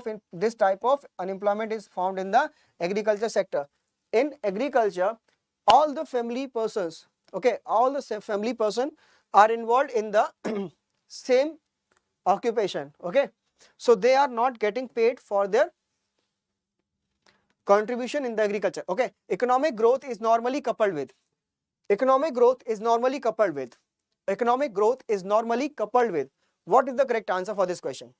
of unemployment is found in the agriculture sector. In agriculture, all the family persons, okay, all the family person are involved in the same occupation. Okay, so they are not getting paid for their contribution in the agriculture. Okay, economic growth is normally coupled with what is the correct answer for this question?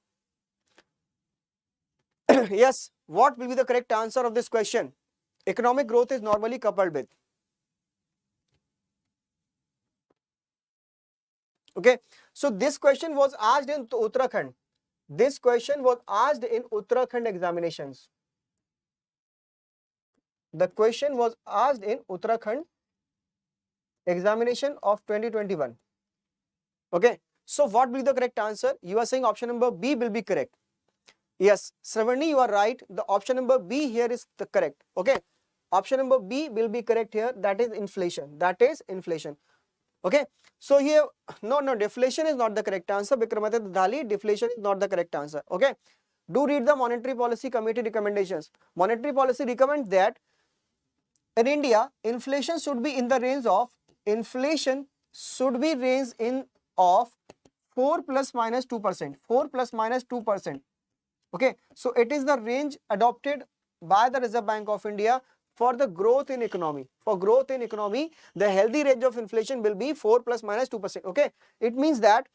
Yes, what will be the correct answer of this question? Economic growth is normally coupled with. Okay, so this question was asked in Uttarakhand. This question was asked in Uttarakhand examinations. The question was asked in Uttarakhand examination of 2021. Okay, so what will be the correct answer? You are saying option number B will be correct. Yes, Shravani, you are right. The option number B here is the correct. Okay, option number B will be correct here. That is inflation. Okay, so here no, deflation is not the correct answer. Vikramaditya Dali, deflation is not the correct answer. Okay, do read the Monetary Policy Committee recommendations. Monetary policy recommends that in India, inflation should be in the range of 4 plus minus 2%. 4 plus minus 2%. Okay, so it is the range adopted by the Reserve Bank of India for the growth in economy. For growth in economy, the healthy range of inflation will be 4 plus minus 2%. Okay, it means that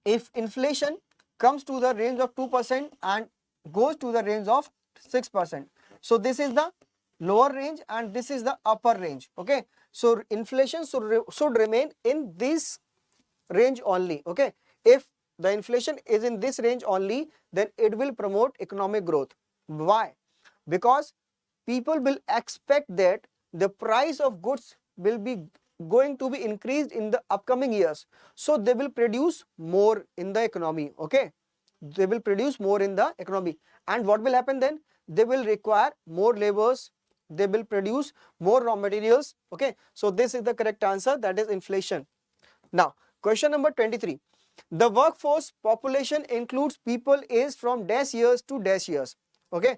if inflation comes to the range of 2% and goes to the range of 6%, so this is the lower range and this is the upper range. Okay, so inflation should remain in this range only. Okay, if the inflation is in this range only, then it will promote economic growth. Why? Because people will expect that the price of goods will be going to be increased in the upcoming years, so they will produce more in the economy. Okay, they will produce more in the economy, and what will happen then? They will require more laborers, they will produce more raw materials. Okay, so this is the correct answer, that is inflation. Now question number 23. The workforce population includes people aged from dash years to dash years. Okay,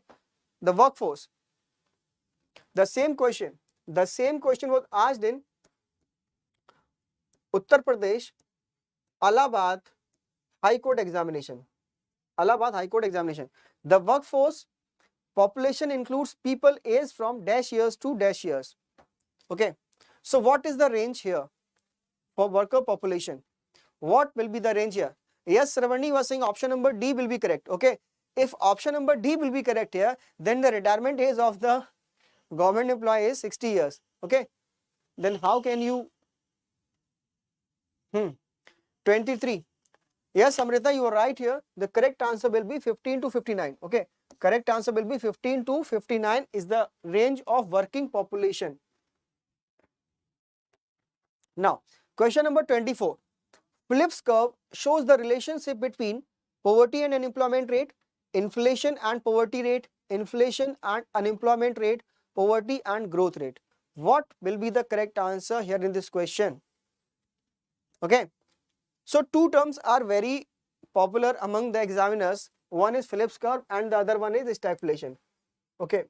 the workforce, the same question was asked in Uttar Pradesh Allahabad High Court examination. The workforce population includes people aged from dash years to dash years. Okay, so what is the range here for worker population? What will be the range here? Yes, Shravani was saying option number D will be correct. Okay, if option number D will be correct here, then the retirement age of the government employee is 60 years. Okay, then how can you 23. Yes, Amrita, you are right here. The correct answer will be 15 to 59. Okay, correct answer will be 15 to 59 is the range of working population. Now question number 24. Phillips curve shows the relationship between poverty and unemployment rate, inflation and poverty rate, inflation and unemployment rate, poverty and growth rate. What will be the correct answer here in this question? Okay, so two terms are very popular among the examiners. One is Phillips curve and the other one is stagflation. Okay,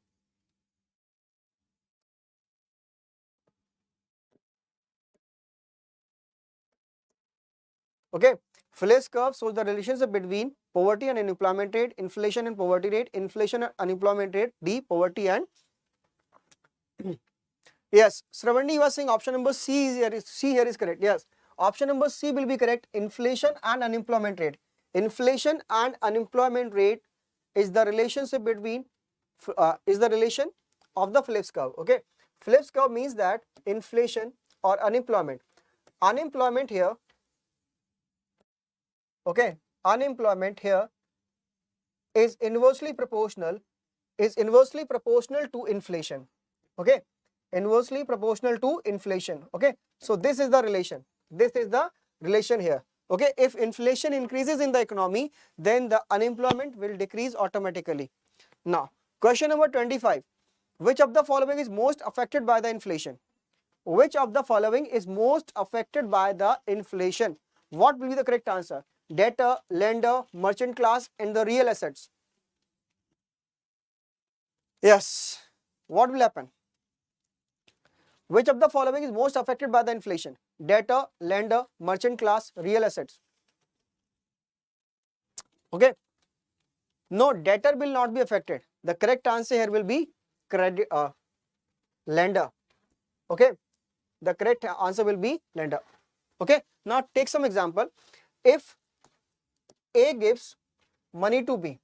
okay, Phillips curve shows the relationship between poverty and unemployment rate, inflation and poverty rate, inflation and unemployment rate, D, poverty and yes, Shravani was saying option number C here is correct. Yes, option number C will be correct. Inflation and unemployment rate. Inflation and unemployment rate is the relationship between is the relation of the Phillips curve. Okay, Phillips curve means that inflation or unemployment here. Okay, unemployment here is inversely proportional to inflation. Okay, inversely proportional to inflation. Okay, so this is the relation. This is the relation here. Okay, if inflation increases in the economy, then the unemployment will decrease automatically. Now, question number 25. Which of the following is most affected by the inflation? Which of the following is most affected by the inflation? What will be the correct answer? Debtor, lender, merchant class, and the real assets. Yes. What will happen? Which of the following is most affected by the inflation? Debtor, lender, merchant class, real assets. Okay. No, debtor will not be affected. The correct answer here will be lender. Okay. The correct answer will be lender. Okay. Now take some example. If A gives money to B.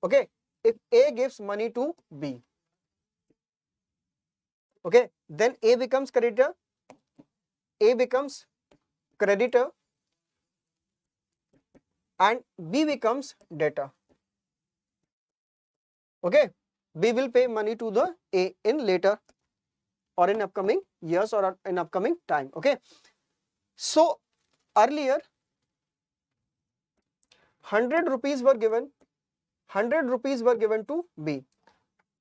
Okay. If A gives money to B. Okay. Then A becomes creditor. A becomes creditor. And B becomes debtor. Okay. B will pay money to the A in later or in upcoming years or in upcoming time. Okay. So earlier 100 rupees were given. 100 rupees were given to B.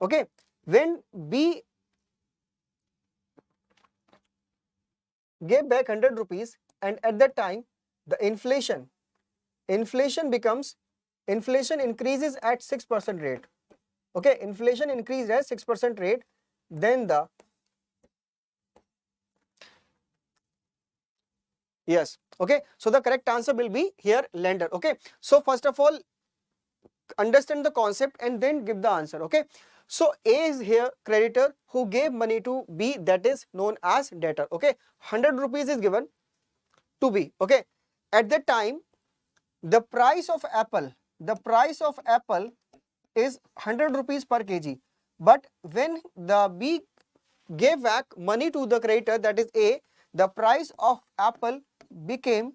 Okay. When B gave back 100 rupees, and at that time the inflation increases at 6% rate. Okay, inflation increased at 6% rate, then the yes. Okay, so the correct answer will be here lender. Okay, so first of all understand the concept and then give the answer. Okay, so A is here creditor who gave money to B, that is known as debtor. Okay, 100 rupees is given to B. Okay, at that time the price of apple is 100 rupees per kg, but when the B gave back money to the creditor, that is A, the price of apple became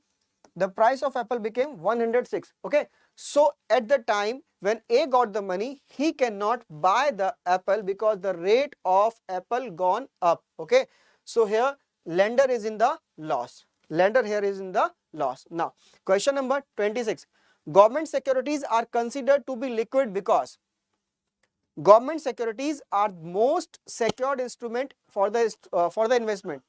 106. Okay, so at the time when A got the money, he cannot buy the apple because the rate of apple gone up. Okay, so here lender is in the loss. Lender here is in the loss. Now question number 26. Government securities are considered to be liquid because government securities are most secured instrument for the investment.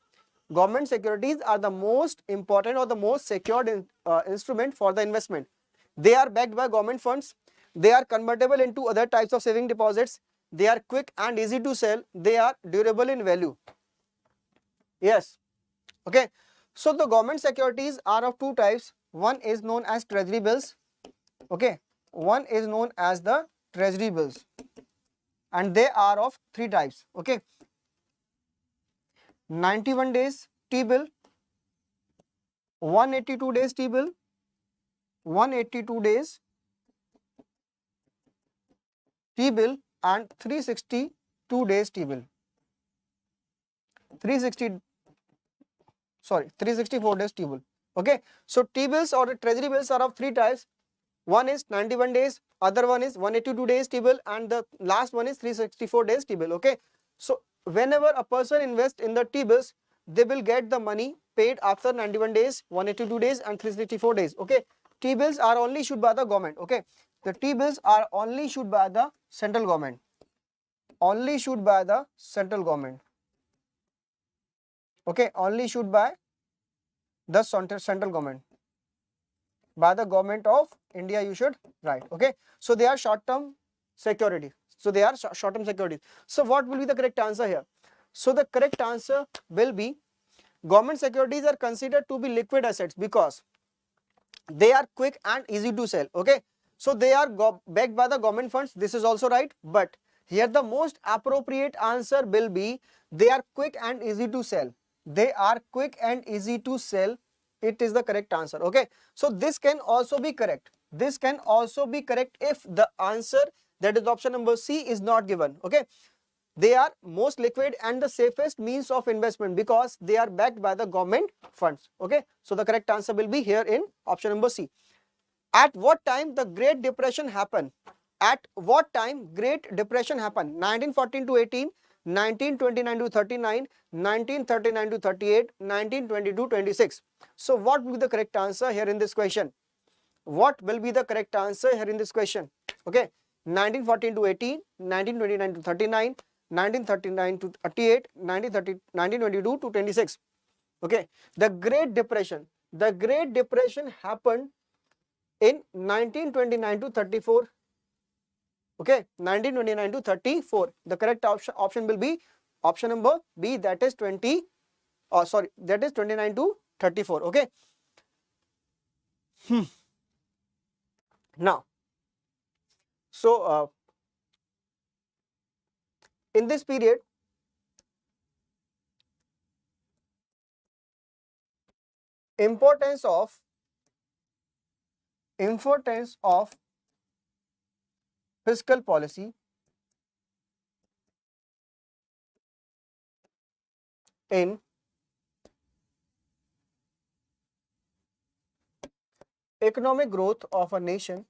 Government securities are the most important or the most secured instrument for the investment. They are backed by government funds. They are convertible into other types of saving deposits. They are quick and easy to sell. They are durable in value. Yes. Okay. So the government securities are of two types. One is known as treasury bills. Okay. One is known as the treasury bills. And they are of three types. Okay. 91 days T-bill, 182 days T-bill, 182 days T-bill, and 362 days T-bill. 364 days T-bill. Okay. So T-bills or treasury bills are of three types. One is 91 days, other one is 182 days T-bill, and the last one is 364 days T-bill. Okay. So whenever a person invests in the T-bills, they will get the money paid after 91 days, 182 days and 364 days. Okay. T-bills are only issued by the government. Okay. The T-bills are only issued by the central government. Only issued by the central government. Okay. Only issued by the central government. By the government of India, you should write. Okay. So they are short-term security. So what will be the correct answer here? So the correct answer will be government securities are considered to be liquid assets because they are quick and easy to sell. Okay. So they are backed by the government funds. This is also right. But here the most appropriate answer will be they are quick and easy to sell. They are quick and easy to sell. It is the correct answer. Okay. So this can also be correct. This can also be correct if the answer, that is option number C, is not given. Okay. They are most liquid and the safest means of investment because they are backed by the government funds. Okay. So the correct answer will be here in option number C. At what time the Great Depression happened? At what time Great Depression happened? 1914 to 18, 1929 to 39, 1939 to 38, 1922 to 26. So what will be the correct answer here in this question? What will be the correct answer here in this question? Okay, 1914 to 18, 1929 to 39, 1939 to 38, 1922 to 26. Okay, the Great Depression happened in 1929 to 34. Okay, 1929 to 34. The correct option will be option number B, that is 29 to 34. Okay. Now, so in this period, importance of fiscal policy in economic growth of a nation,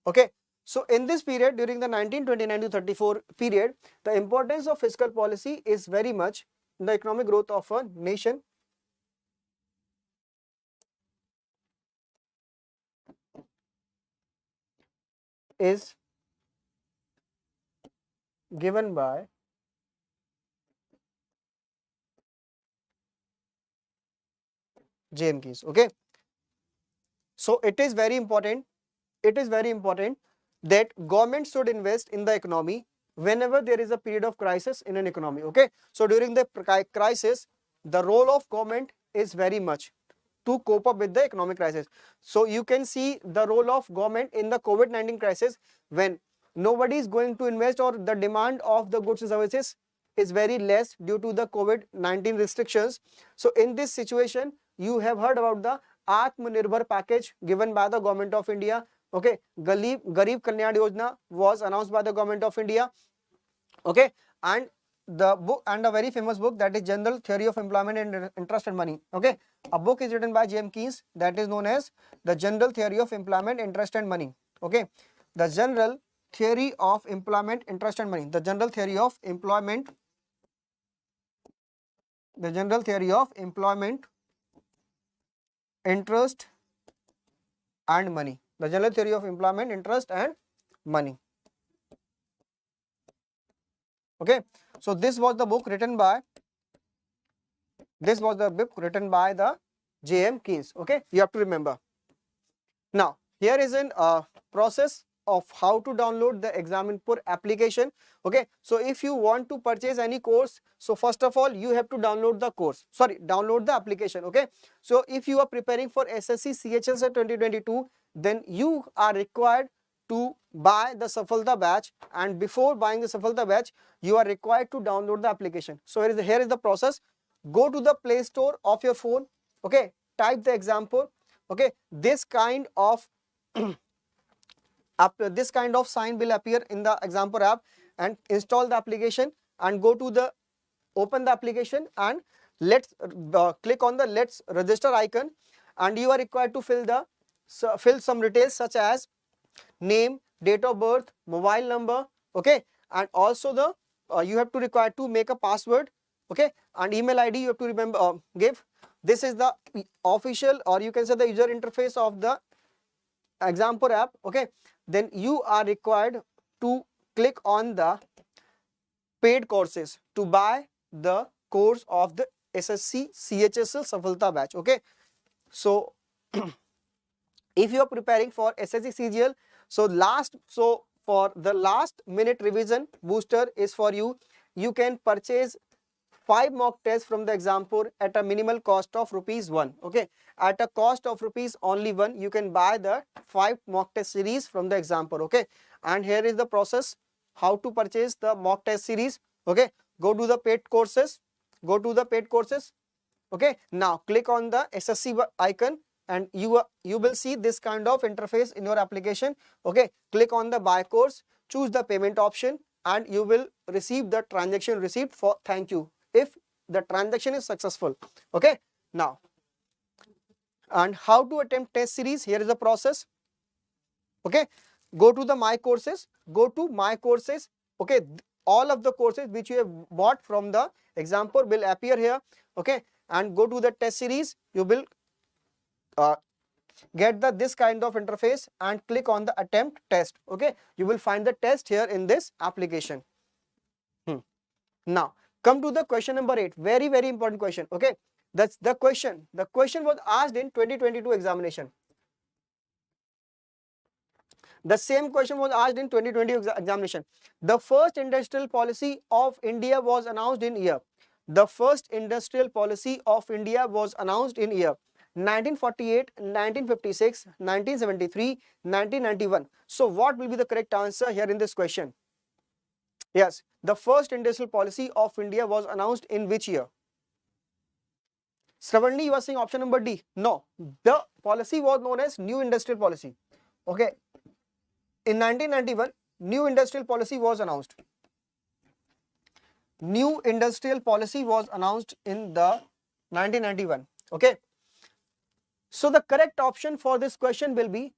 Okay, so in this period, during the 1929 to 34 period, the importance of fiscal policy is very much in the economic growth of a nation. Is given by JMKs. Okay, so it is very important that government should invest in the economy whenever there is a period of crisis in an economy. Okay, so during the crisis, the role of government is very much to cope up with the economic crisis. So you can see the role of government in the COVID-19 crisis, when nobody is going to invest or the demand of the goods and services is very less due to the COVID-19 restrictions. So in this situation, you have heard about the Atmanirbhar package given by the government of India. Okay, Garib Kalyan Yojana was announced by the government of India. Okay, and the book, and a very famous book, that is General Theory of Employment and Interest and Money. Okay, a book is written by J.M. Keynes, that is known as the General Theory of Employment, Interest and Money. Okay, the General Theory of Employment, Interest and Money. The General Theory of Employment, Interest and Money. The General Theory of Employment, Interest and Money. Okay, so this was the book written by the J.M. Keynes. Okay, you have to remember. Now, here is a process of how to download the Exampur application. Okay, so if you want to purchase any course, so first of all you have to download the application. Okay, so if you are preparing for SSC CHSL 2022, then you are required to buy the SAFALTA batch, and before buying the SAFALTA batch, you are required to download the application. So here is the process. Go to the Play Store of your phone. Okay, type the Exampur. Okay, this kind of sign will appear in the Exampur app, and install the application and go to open the application, and let's click on the let's register icon, and you are required to fill some details such as name, date of birth, mobile number. Okay, and also you have to require to make a password. Okay, and email ID you have to give. This is the official, or you can say the user interface of the Exampur app. Okay, then you are required to click on the paid courses to buy the course of the SSC CHSL SAFALTA batch. Okay, so if you are preparing for SSC Cgl, so for the last minute revision booster is for you. You can purchase 5 mock tests from the Exampur at a minimal cost of ₹1. Okay, at a cost of only ₹1, you can buy the 5 mock test series from the Exampur. Okay, and here is the process how to purchase the mock test series. Okay, go to the paid courses. Okay, now click on the SSC icon, and you will see this kind of interface in your application. Okay, click on the buy course, choose the payment option, and you will receive the transaction receipt for thank you if the transaction is successful. Okay, now, and how to attempt test series, here is the process. Okay, go to the my courses, okay, all of the courses which you have bought from the Exampur will appear here. Okay, and go to the test series, you will get this kind of interface and click on the attempt test. Okay, you will find the test here in this application. Now come to the question number 8, very very important question. Okay, that's the question. The question was asked in 2022 examination. The same question was asked in 2020 examination. The first industrial policy of India was announced in year. The first industrial policy of India was announced in year 1948, 1956, 1973, 1991. So what will be the correct answer here in this question? Yes, the first industrial policy of India was announced in which year? Sravani, you are saying option number D. No, the policy was known as New Industrial Policy. Okay, in 1991, New Industrial Policy was announced. New Industrial Policy was announced in the 1991. Okay, so the correct option for this question will be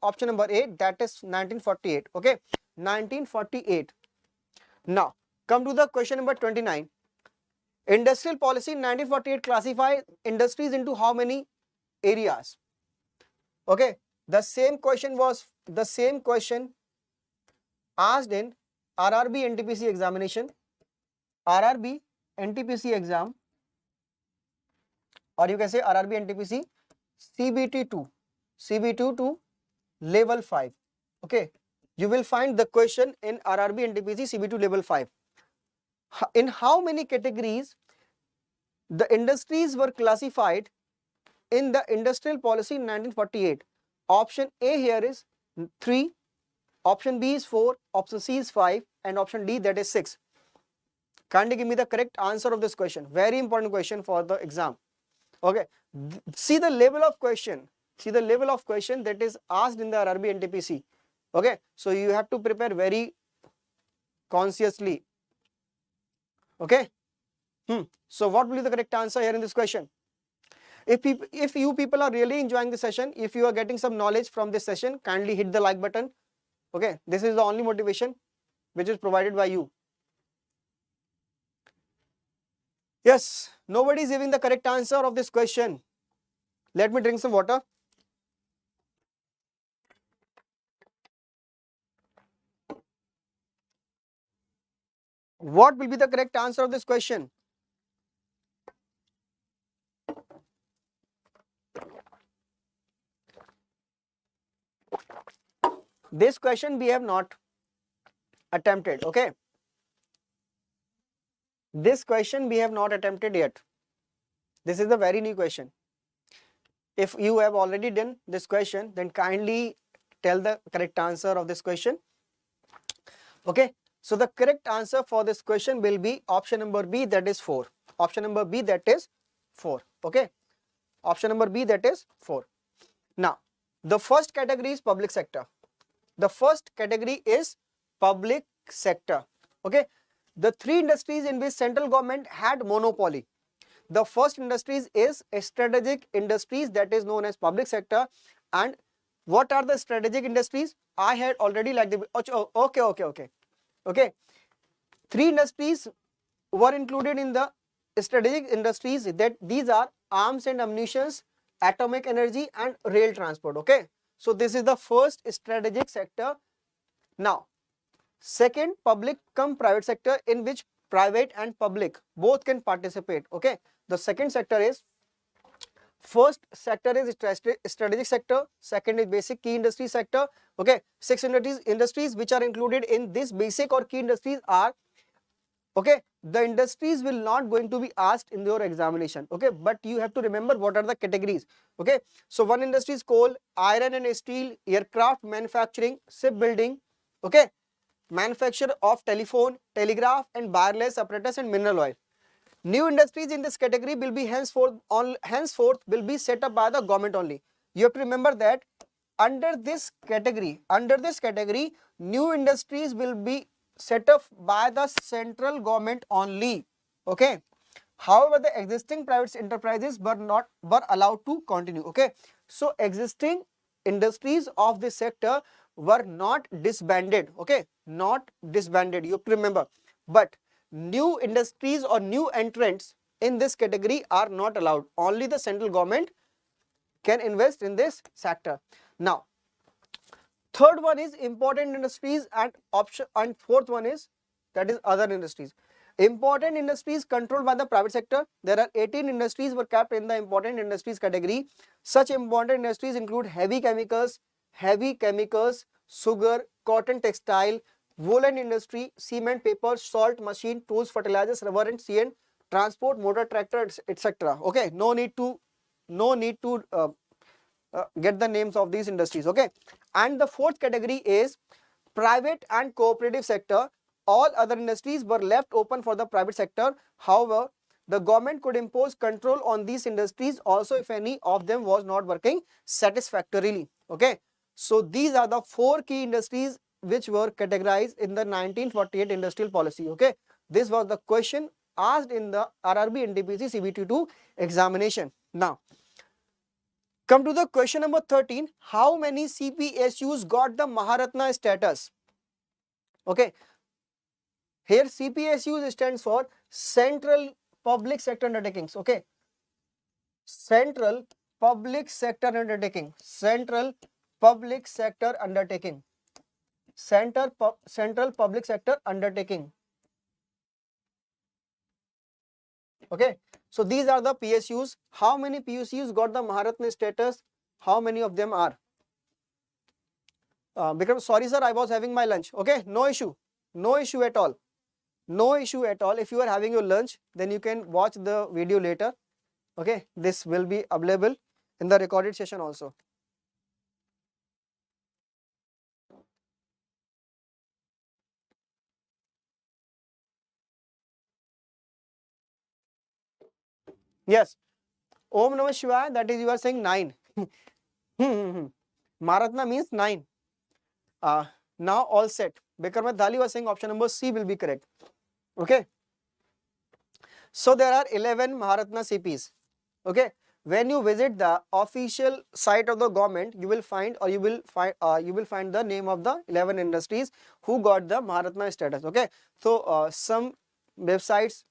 option number 8, that is 1948. Okay, 1948. Now come to the question number 29. Industrial policy in 1948 classified industries into how many areas? Okay, the same question asked in RRB NTPC examination, RRB NTPC exam, or you can say RRB NTPC CBT2 to level 5. Okay, you will find the question in RRB NTPC CB2 level 5. In how many categories the industries were classified in the industrial policy in 1948? Option A here is 3, option B is 4, option C is 5, and option D, that is 6. Kindly give me the correct answer of this question. Very important question for the exam. Okay, see the level of question. That is asked in the RRB NTPC. Okay, so you have to prepare very consciously. Okay, so what will be the correct answer here in this question? If you people are really enjoying the session, if you are getting some knowledge from this session, kindly hit the like button. Okay, this is the only motivation which is provided by you. Yes, nobody is giving the correct answer of this question. Let me drink some water. What will be the correct answer of this question? This question we have not attempted. Okay, this question we have not attempted yet. This is the very new question. If you have already done this question, then kindly tell the correct answer of this question. Okay, so the correct answer for this question will be option number B, that is 4. Option number B, that is 4. Okay, option number B, that is 4. Now the first category is public sector. The first category is public sector. Okay, the 3 industries in which central government had monopoly. The first industries is strategic industries, that is known as public sector. And what are the strategic industries? I had already like the okay. 3 industries were included in the strategic industries, that these are arms and ammunitions, atomic energy, and rail transport. Okay, so this is the first strategic sector. Now second, public cum private sector, in which private and public both can participate. Okay, the second sector is, first sector is strategic sector, second is basic key industry sector. Okay, 6 industries which are included in this basic or key industries are, okay, the industries will not going to be asked in your examination. Okay, but you have to remember what are the categories. Okay, so one industry is coal, iron and steel, aircraft manufacturing, shipbuilding. Okay, manufacture of telephone, telegraph and wireless apparatus, and mineral oil. New industries in this category will be henceforth will be set up by the government only. You have to remember that under this category, new industries will be set up by the central government only. Okay, however, the existing private enterprises were allowed to continue. Okay, so existing industries of this sector were not disbanded. Okay, not disbanded, you have to remember. But new industries or new entrants in this category are not allowed. Only the central government can invest in this sector. Now, third one is important industries, and fourth one is, that is, other industries. Important industries controlled by the private sector. There are 18 industries were kept in the important industries category. Such important industries include heavy chemicals, sugar, cotton, textile, woolen industry, cement, paper, salt, machine, tools, fertilizers, rubber and cement, transport, motor, tractor, etc. Okay, no need to get the names of these industries. Okay, and the fourth category is private and cooperative sector. All other industries were left open for the private sector. However, the government could impose control on these industries also if any of them was not working satisfactorily. Okay, so these are the four key industries which were categorized in the 1948 industrial policy. Okay, this was the question asked in the RRB NTPC CBT2 examination. Now, come to the question number 13. How many CPSUs got the Maharatna status? Okay, here CPSUs stands for Central Public Sector Undertakings. Okay, Central Public Sector Undertaking. Central Public Sector Undertaking. Central Public Sector Undertaking. Okay, so these are the PSUs. How many PSUs got the Maharatna status? How many of them are? Because sorry sir, I was having my lunch. Okay, no issue at all. No issue at all. If you are having your lunch, then you can watch the video later. Okay, this will be available in the recorded session also. Yes, Om Namah Shivaya, that is, you are saying 9. Maharatna means 9. Now all set. Bekarmat Dhali was saying option number C will be correct. Okay, so there are 11 Maharatna CPs. Okay, when you visit the official site of the government, you will find the name of the 11 industries who got the Maharatna status. Okay, so some websites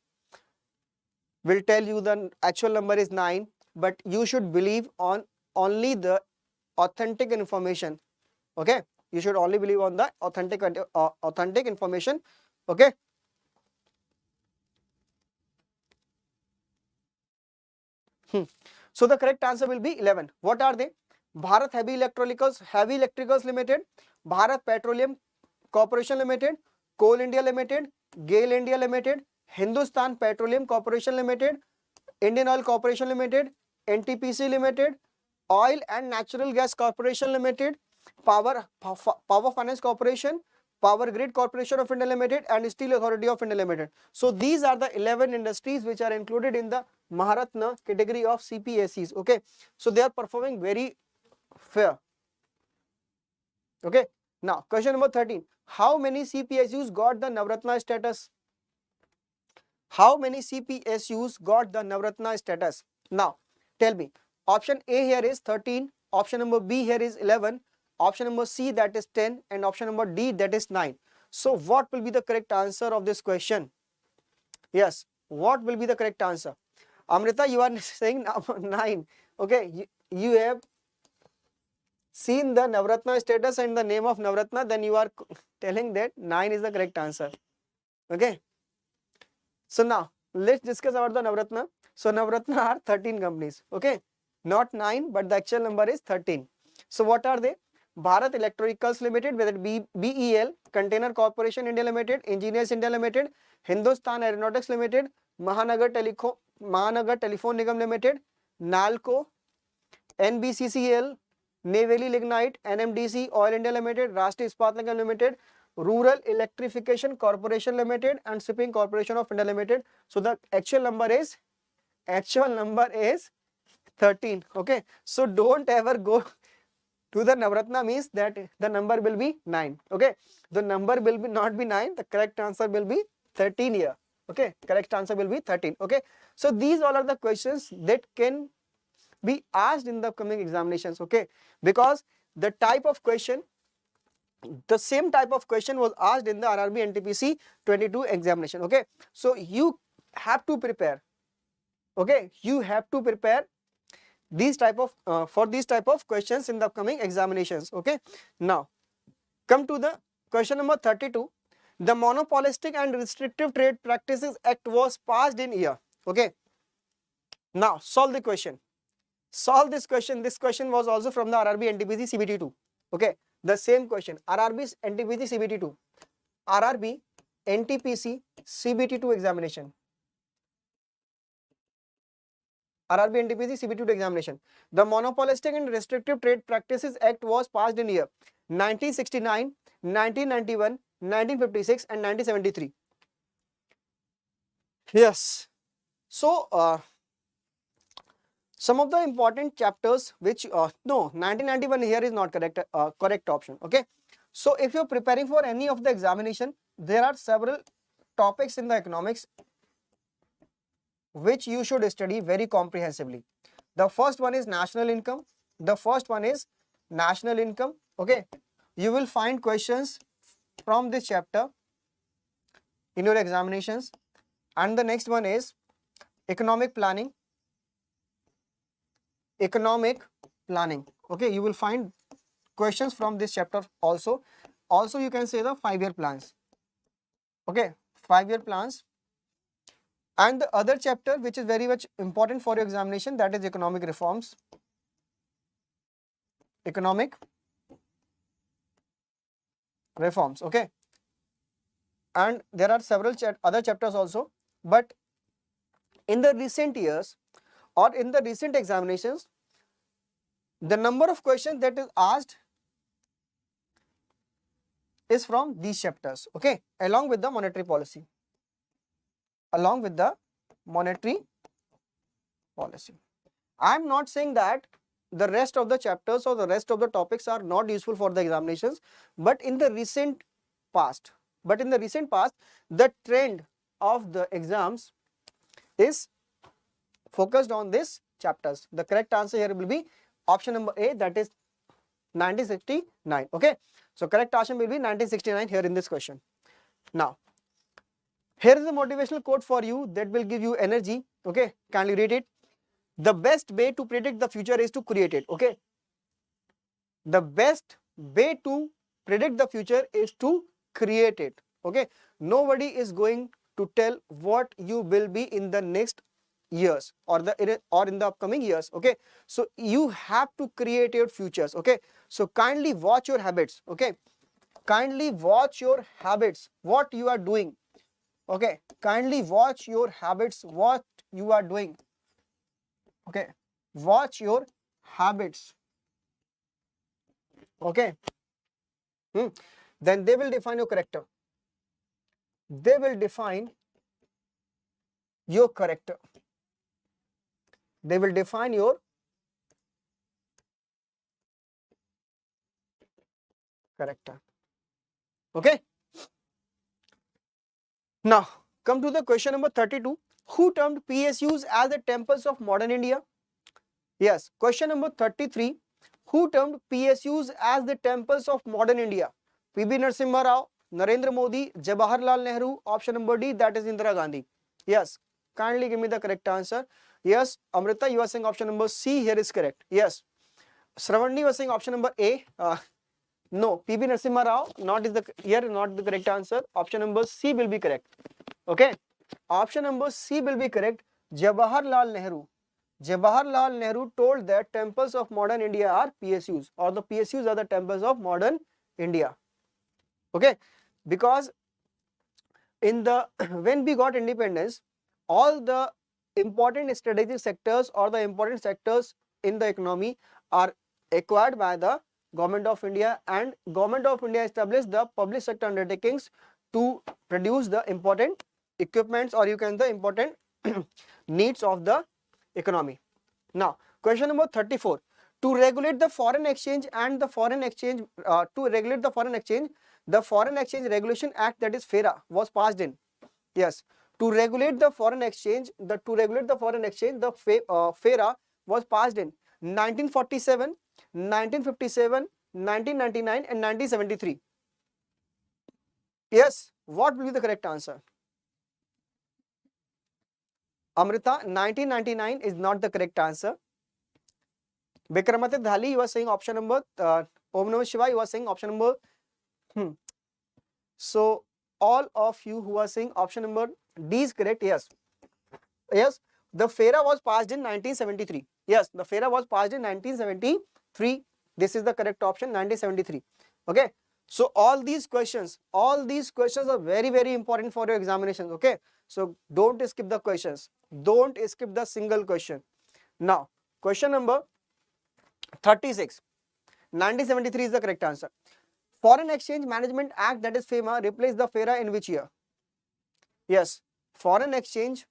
will tell you the actual number is 9, but you should believe on only the authentic information. Okay, you should only believe on the authentic information. Okay, so the correct answer will be 11. What are they? Bharat Heavy Electricals Limited, Bharat Petroleum Corporation Limited, Coal India Limited, GAIL India Limited, Hindustan Petroleum Corporation Limited, Indian Oil Corporation Limited, NTPC Limited, Oil and Natural Gas Corporation Limited, Power Finance Corporation, Power Grid Corporation of India Limited, and Steel Authority of India Limited. So these are the 11 industries which are included in the Maharatna category of CPSEs. Okay, so they are performing very fair. Okay, now question number 13. How many CPSUs got the Navratna status? How many CPSUs got the Navratna status? Now tell me. Option A here is 13, option number B here is 11, option number C that is 10, and option number D that is 9. So what will be the correct answer of this question? Yes, what will be the correct answer? Amrita, you are saying 9. Okay, you have seen the Navratna status and the name of Navratna, then you are telling that 9 is the correct answer. Okay, so now let's discuss about the Navratna. So Navratna are 13 companies. Okay, not 9, but the actual number is 13. So what are they? Bharat Electricals Limited, whether BEL, Container Corporation India Limited, Engineers India Limited, Hindustan Aeronautics Limited, Mahanagar Telephone Nigam Limited, NALCO, NBCCL, Neyveli Lignite, NMDC, Oil India Limited, Rashtriya Ispat Nigam Limited, Rural Electrification Corporation Limited, and Shipping Corporation of India Limited. So the actual number is 13. Okay, so don't ever go to the Navratna, means that the number will be 9. Okay, the number will be not be 9, the correct answer will be 13 here. Okay, correct answer will be 13. Okay, so these all are the questions that can be asked in the upcoming examinations. Okay, because the type of question, the same type of question was asked in the RRB NTPC 22 examination. Okay, so you have to prepare. Okay, you have to prepare these type of for these type of questions in the upcoming examinations. Okay, now come to the question number 32. The Monopolistic and Restrictive Trade Practices Act was passed in year. Okay, now solve the question. Solve this question. This question was also from the RRB NTPC CBT2. Okay, the same question. RRB NTPC CBT2. RRB NTPC CBT2 examination. RRB NTPC CBT2 examination. The Monopolistic and Restrictive Trade Practices Act was passed in year 1969, 1991, 1956 and 1973. Yes. So, some of the important chapters which, no, 1991 here is not correct, correct option. Okay. So, if you're preparing for any of the examination, there are several topics in the economics which you should study very comprehensively. The first one is national income. The first one is national income. Okay. You will find questions from this chapter in your examinations. And the next one is economic planning. Economic planning. Okay, you will find questions from this chapter also. Also, you can say the 5-year plans. Okay, 5-year plans. And the other chapter which is very much important for your examination, that is economic reforms. Economic reforms. Okay. And there are several other chapters also. But in the recent years or in the recent examinations, the number of questions that is asked is from these chapters. Okay, along with the monetary policy. Along with the monetary policy. I am not saying that the rest of the chapters or the rest of the topics are not useful for the examinations, but in the recent past, the trend of the exams is focused on these chapters. The correct answer here will be option number A, that is 1969. Okay, so correct answer will be 1969 here in this question. Now, here is a motivational quote for you that will give you energy. Okay, can you read it? The best way to predict the future is to create it. Okay, the best way to predict the future is to create it. Okay, nobody is going to tell what you will be in the next years or in the upcoming years. Okay, so you have to create your futures. Okay, so kindly watch your habits. Okay, kindly watch your habits, what you are doing. Okay, kindly watch your habits, what you are doing. Okay, watch your habits. Okay, then they will define your character. They will define your character. They will define your character. Okay. Now, come to the question number 32. Who termed PSUs as the temples of modern India? Yes. Question number 33. Who termed PSUs as the temples of modern India? P.B. Narasimha Rao, Narendra Modi, Jawaharlal Nehru. Option number D, that is Indira Gandhi. Yes. Kindly give me the correct answer. Yes. Amrita, you are saying option number C here is correct. Yes. Shravani was saying option number A. No, P.B. Narasimha Rao not the correct answer. Option number C will be correct. Okay, option number C will be correct. Jawaharlal Nehru. Jawaharlal Nehru told that temples of modern India are PSUs, or the PSUs are the temples of modern India. Okay, because in the when we got independence, all the important strategic sectors or the important sectors in the economy are acquired by the Government of India, and Government of India established the public sector undertakings to produce the important equipments, or you can the important needs of the economy. Now, question number 34. To regulate the foreign exchange and the foreign exchange, the Foreign Exchange Regulation Act, that is FERA, was passed in. Yes, to regulate the foreign exchange, the FERA was passed in 1947, 1957, 1999 and 1973. Yes, what will be the correct answer? Amrita, 1999 is not the correct answer. Vikramaditya Dhali, you are saying option number, Om Namah Shiva, you are saying option number, So, all of you who are saying option number D is correct, yes. Yes, the FERA was passed in 1973. Yes, the FERA was passed in 1973. This is the correct option, 1973. Okay. So all these questions are very, very important for your examinations. Okay. So don't skip the questions. Don't skip the single question. Now, question number 36. 1973 is the correct answer. Foreign Exchange Management Act, that is FEMA, replaced the FERA in which year? Yes, Foreign Exchange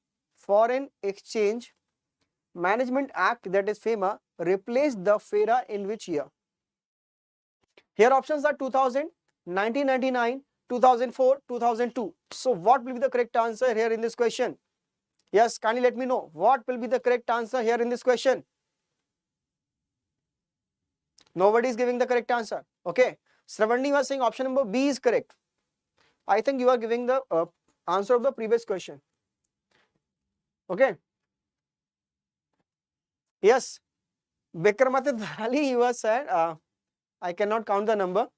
Management Act, that is FEMA, replaced the FERA in which year? Here options are 2000, 1999, 2004, 2002. So what will be the correct answer here in this question? Yes, kindly let me know. What will be the correct answer here in this question? Nobody is giving the correct answer. Okay. Sravani was saying option number B is correct. I think you are giving the answer of the previous question. Okay. Yes. Vikramaditya Dhali, you have said, I cannot count the number.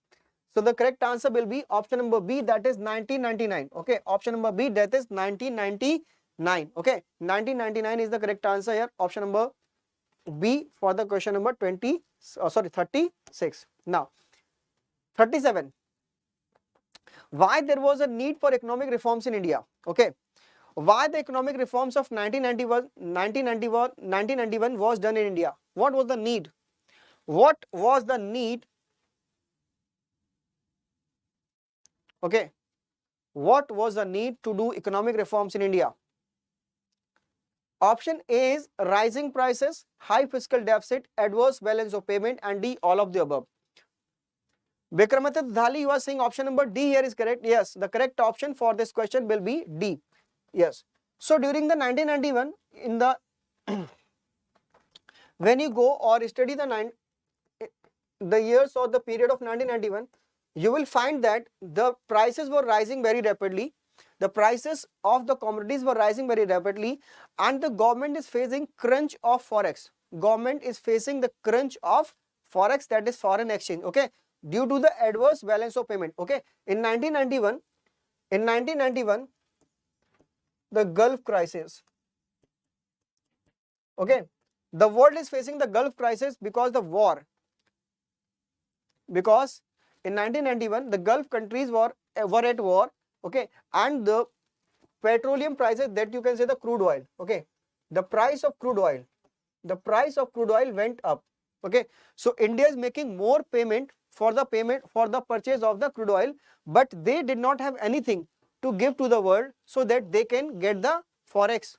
So the correct answer will be option number B, that is 1999. Okay. Option number B, that is 1999. Okay. 1999 is the correct answer here. Option number B for the question number 36. Now, 37. Why there was a need for economic reforms in India? Okay. Why the economic reforms of 1991 was done in India? What was the need? What was the need? Okay. What was the need to do economic reforms in India? Option A is rising prices, high fiscal deficit, adverse balance of payment, and D, all of the above. Vikramaditya Dhali, you are saying option number D here is correct. Yes, the correct option for this question will be D. Yes. So during the 1991, in the when you go or study the years or the period of 1991, you will find that the prices were rising very rapidly. The prices of the commodities were rising very rapidly, and the government is facing crunch of forex. Government is facing the crunch of forex, that is foreign exchange. Okay, due to the adverse balance of payment. Okay, in 1991, the Gulf crisis. Okay, the world is facing the Gulf crisis because the war. Because in 1991, the Gulf countries were at war. Okay, and the petroleum prices, that you can say the crude oil. Okay, the price of crude oil went up. Okay, so India is making more payment for the purchase of the crude oil, but they did not have anything to give to the world so that they can get the forex.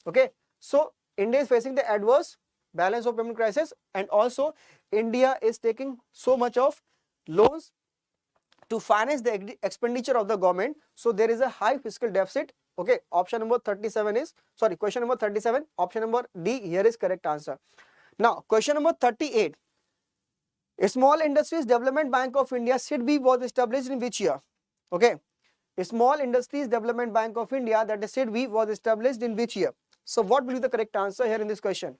Okay, so India is facing the adverse balance of payment crisis, and also India is taking so much of loans to finance the expenditure of the government. So there is a high fiscal deficit. Okay, option number 37 is, sorry, question number 37, option number D here is correct answer. Now, question number 38. A Small Industries Development Bank of India, SIDB, was established in which year? Okay, a Small Industries Development Bank of India, that is SIDB, was established in which year? So what will be the correct answer here in this question?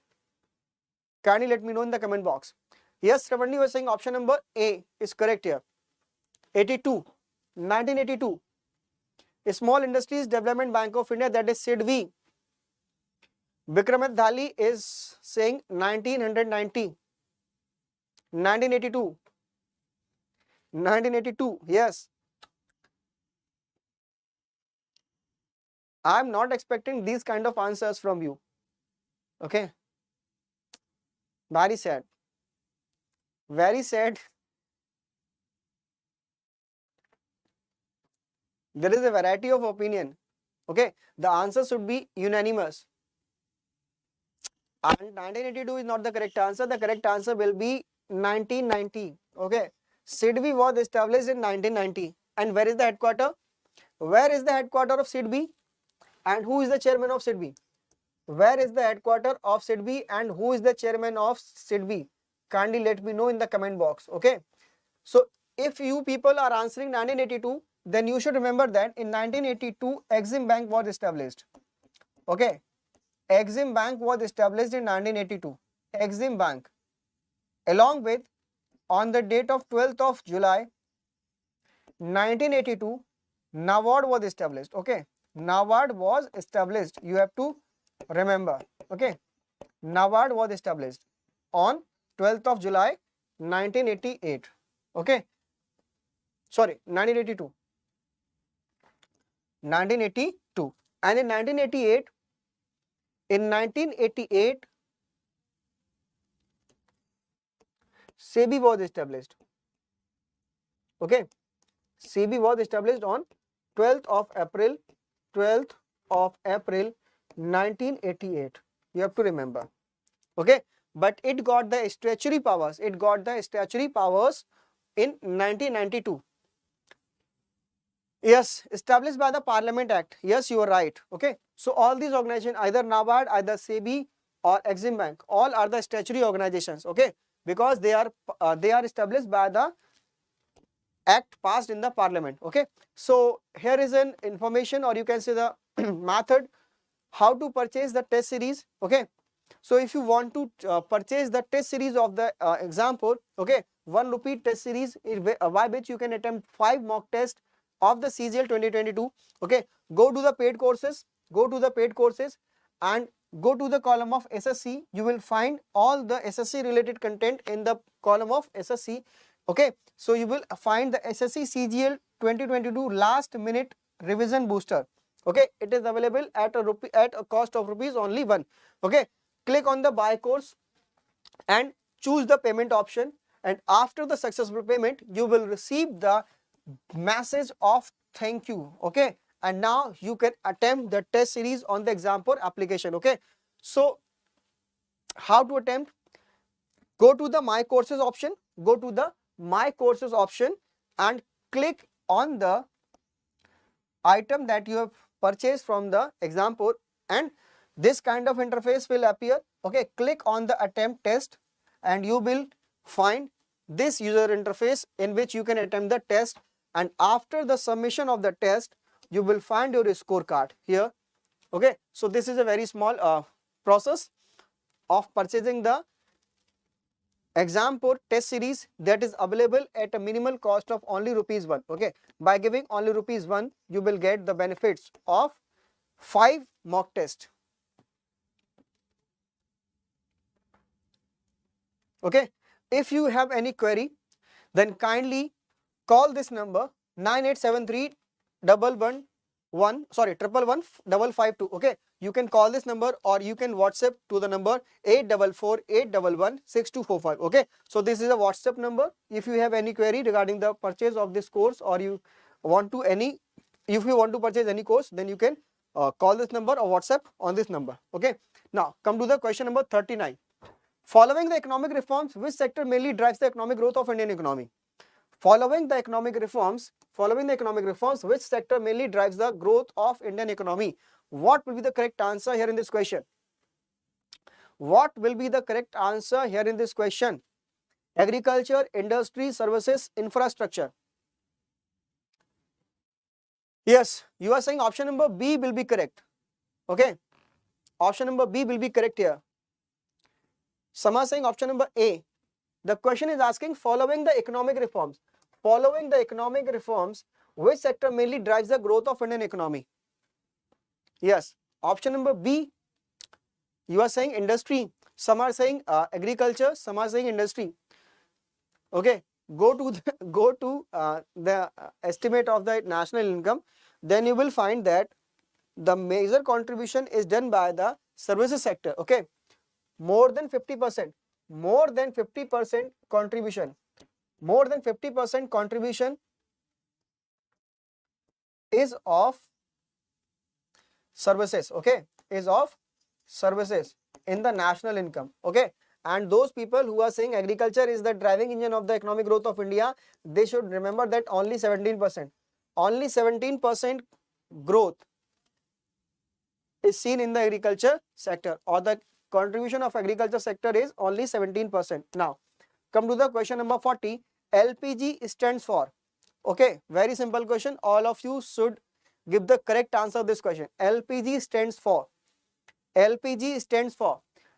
Kindly let me know in the comment box. Yes, Ravani was saying option number A is correct here. 1982. A Small Industries Development Bank of India, that is SIDB. Vikramaditya Dhali is saying 1990. 1982. Yes. I am not expecting these kind of answers from you. Okay. Very sad. Very sad. There is a variety of opinion. Okay. The answer should be unanimous. And 1982 is not the correct answer. The correct answer will be 1990. Okay. SIDB was established in 1990. And where is the headquarter? Where is the headquarter of SIDB? And who is the chairman of SIDB? Where is the headquarter of SIDB and who is the chairman of SIDB? Kindly let me know in the comment box. Okay. So if you people are answering 1982, then you should remember that in 1982 Exim Bank was established. Okay, Exim Bank was established in 1982. Exim Bank, along with, on the date of 12th of July 1982, NABARD was established. Okay, NABARD was established. You have to remember. Okay, NABARD was established on 12th of July 1988. Okay, sorry, 1982. 1982. And in 1988, SEBI was established. Okay, SEBI was established on 12th of April 1988. You have to remember. Okay, but it got the statutory powers. It got the statutory powers in 1992. Yes, established by the Parliament Act. Yes, you are right. Okay, so all these organizations, either NABARD, either SEBI or Exim Bank, all are the statutory organizations. Okay, because they are established by the act passed in the Parliament. Okay, so here is an information, or you can say the method how to purchase the test series. Okay, so if you want to purchase the test series of the Exampur, okay, 1 rupee test series by which you can attempt 5 mock tests of the CGL 2022. Okay, go to the paid courses, and go to the column of SSC. You will find all the SSC related content in the column of SSC. Okay, so you will find the Ssc Cgl 2022 last minute revision booster. Okay, it is available at a cost of rupees only 1. Okay, click on the buy course and choose the payment option, and after the successful payment you will receive the message of thank you. Okay, and now you can attempt the test series on the Exampur application. Okay, so how to attempt? Go to the my courses option, and click on the item that you have purchased from the Exampur, and this kind of interface will appear. Okay, click on the attempt test and you will find this user interface in which you can attempt the test, and after the submission of the test you will find your scorecard here. Okay, so this is a very small process of purchasing the Exampur test series that is available at a minimal cost of only rupees 1. Okay, by giving only rupees 1 you will get the benefits of 5 mock tests. Okay, if you have any query, then kindly call this number 9873 111 Okay, you can call this number or you can WhatsApp to the number 844-811-6245. Okay, so this is a WhatsApp number. If you have any query regarding the purchase of this course, or if you want to purchase any course, then you can call this number or WhatsApp on this number. Okay, now come to the question number 39. Following the economic reforms, which sector mainly drives the economic growth of Indian economy? Following the economic reforms, which sector mainly drives the growth of Indian economy? What will be the correct answer here in this question? What will be the correct answer here in this question? Agriculture, industry, services, infrastructure. Yes, you are saying option number B will be correct. Okay, option number B will be correct here. Some are saying option number A. The question is asking, following the economic reforms, which sector mainly drives the growth of Indian economy? Yes, option number B. You are saying industry. Some are saying agriculture. Some are saying industry. Okay, go to the estimate of the national income. Then you will find that the major contribution is done by the services sector. Okay, more than 50%. More than 50% contribution. More than 50% contribution is of services. Okay, is of services in the national income. Okay, and those people who are saying agriculture is the driving engine of the economic growth of India, they should remember that only 17% growth is seen in the agriculture sector, or the contribution of agriculture sector is only 17%. Now come to the question number 40. LPG stands for? Okay, very simple question. All of you should give the correct answer of this question. LPG stands for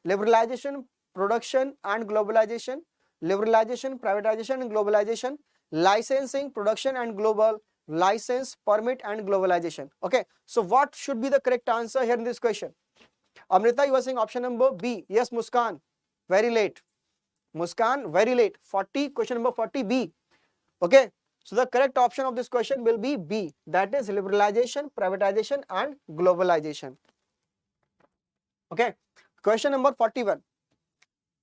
liberalization, production and globalization, liberalization, privatization and globalization, licensing, production and global, license, permit and globalization. Okay, so what should be the correct answer here in this question? Amrita, you are saying option number B. Yes, Muskan, very late. Muskan, very late. 40, question number 40, B. Okay, so the correct option of this question will be B, that is liberalization, privatization and globalization. Okay, question number 41.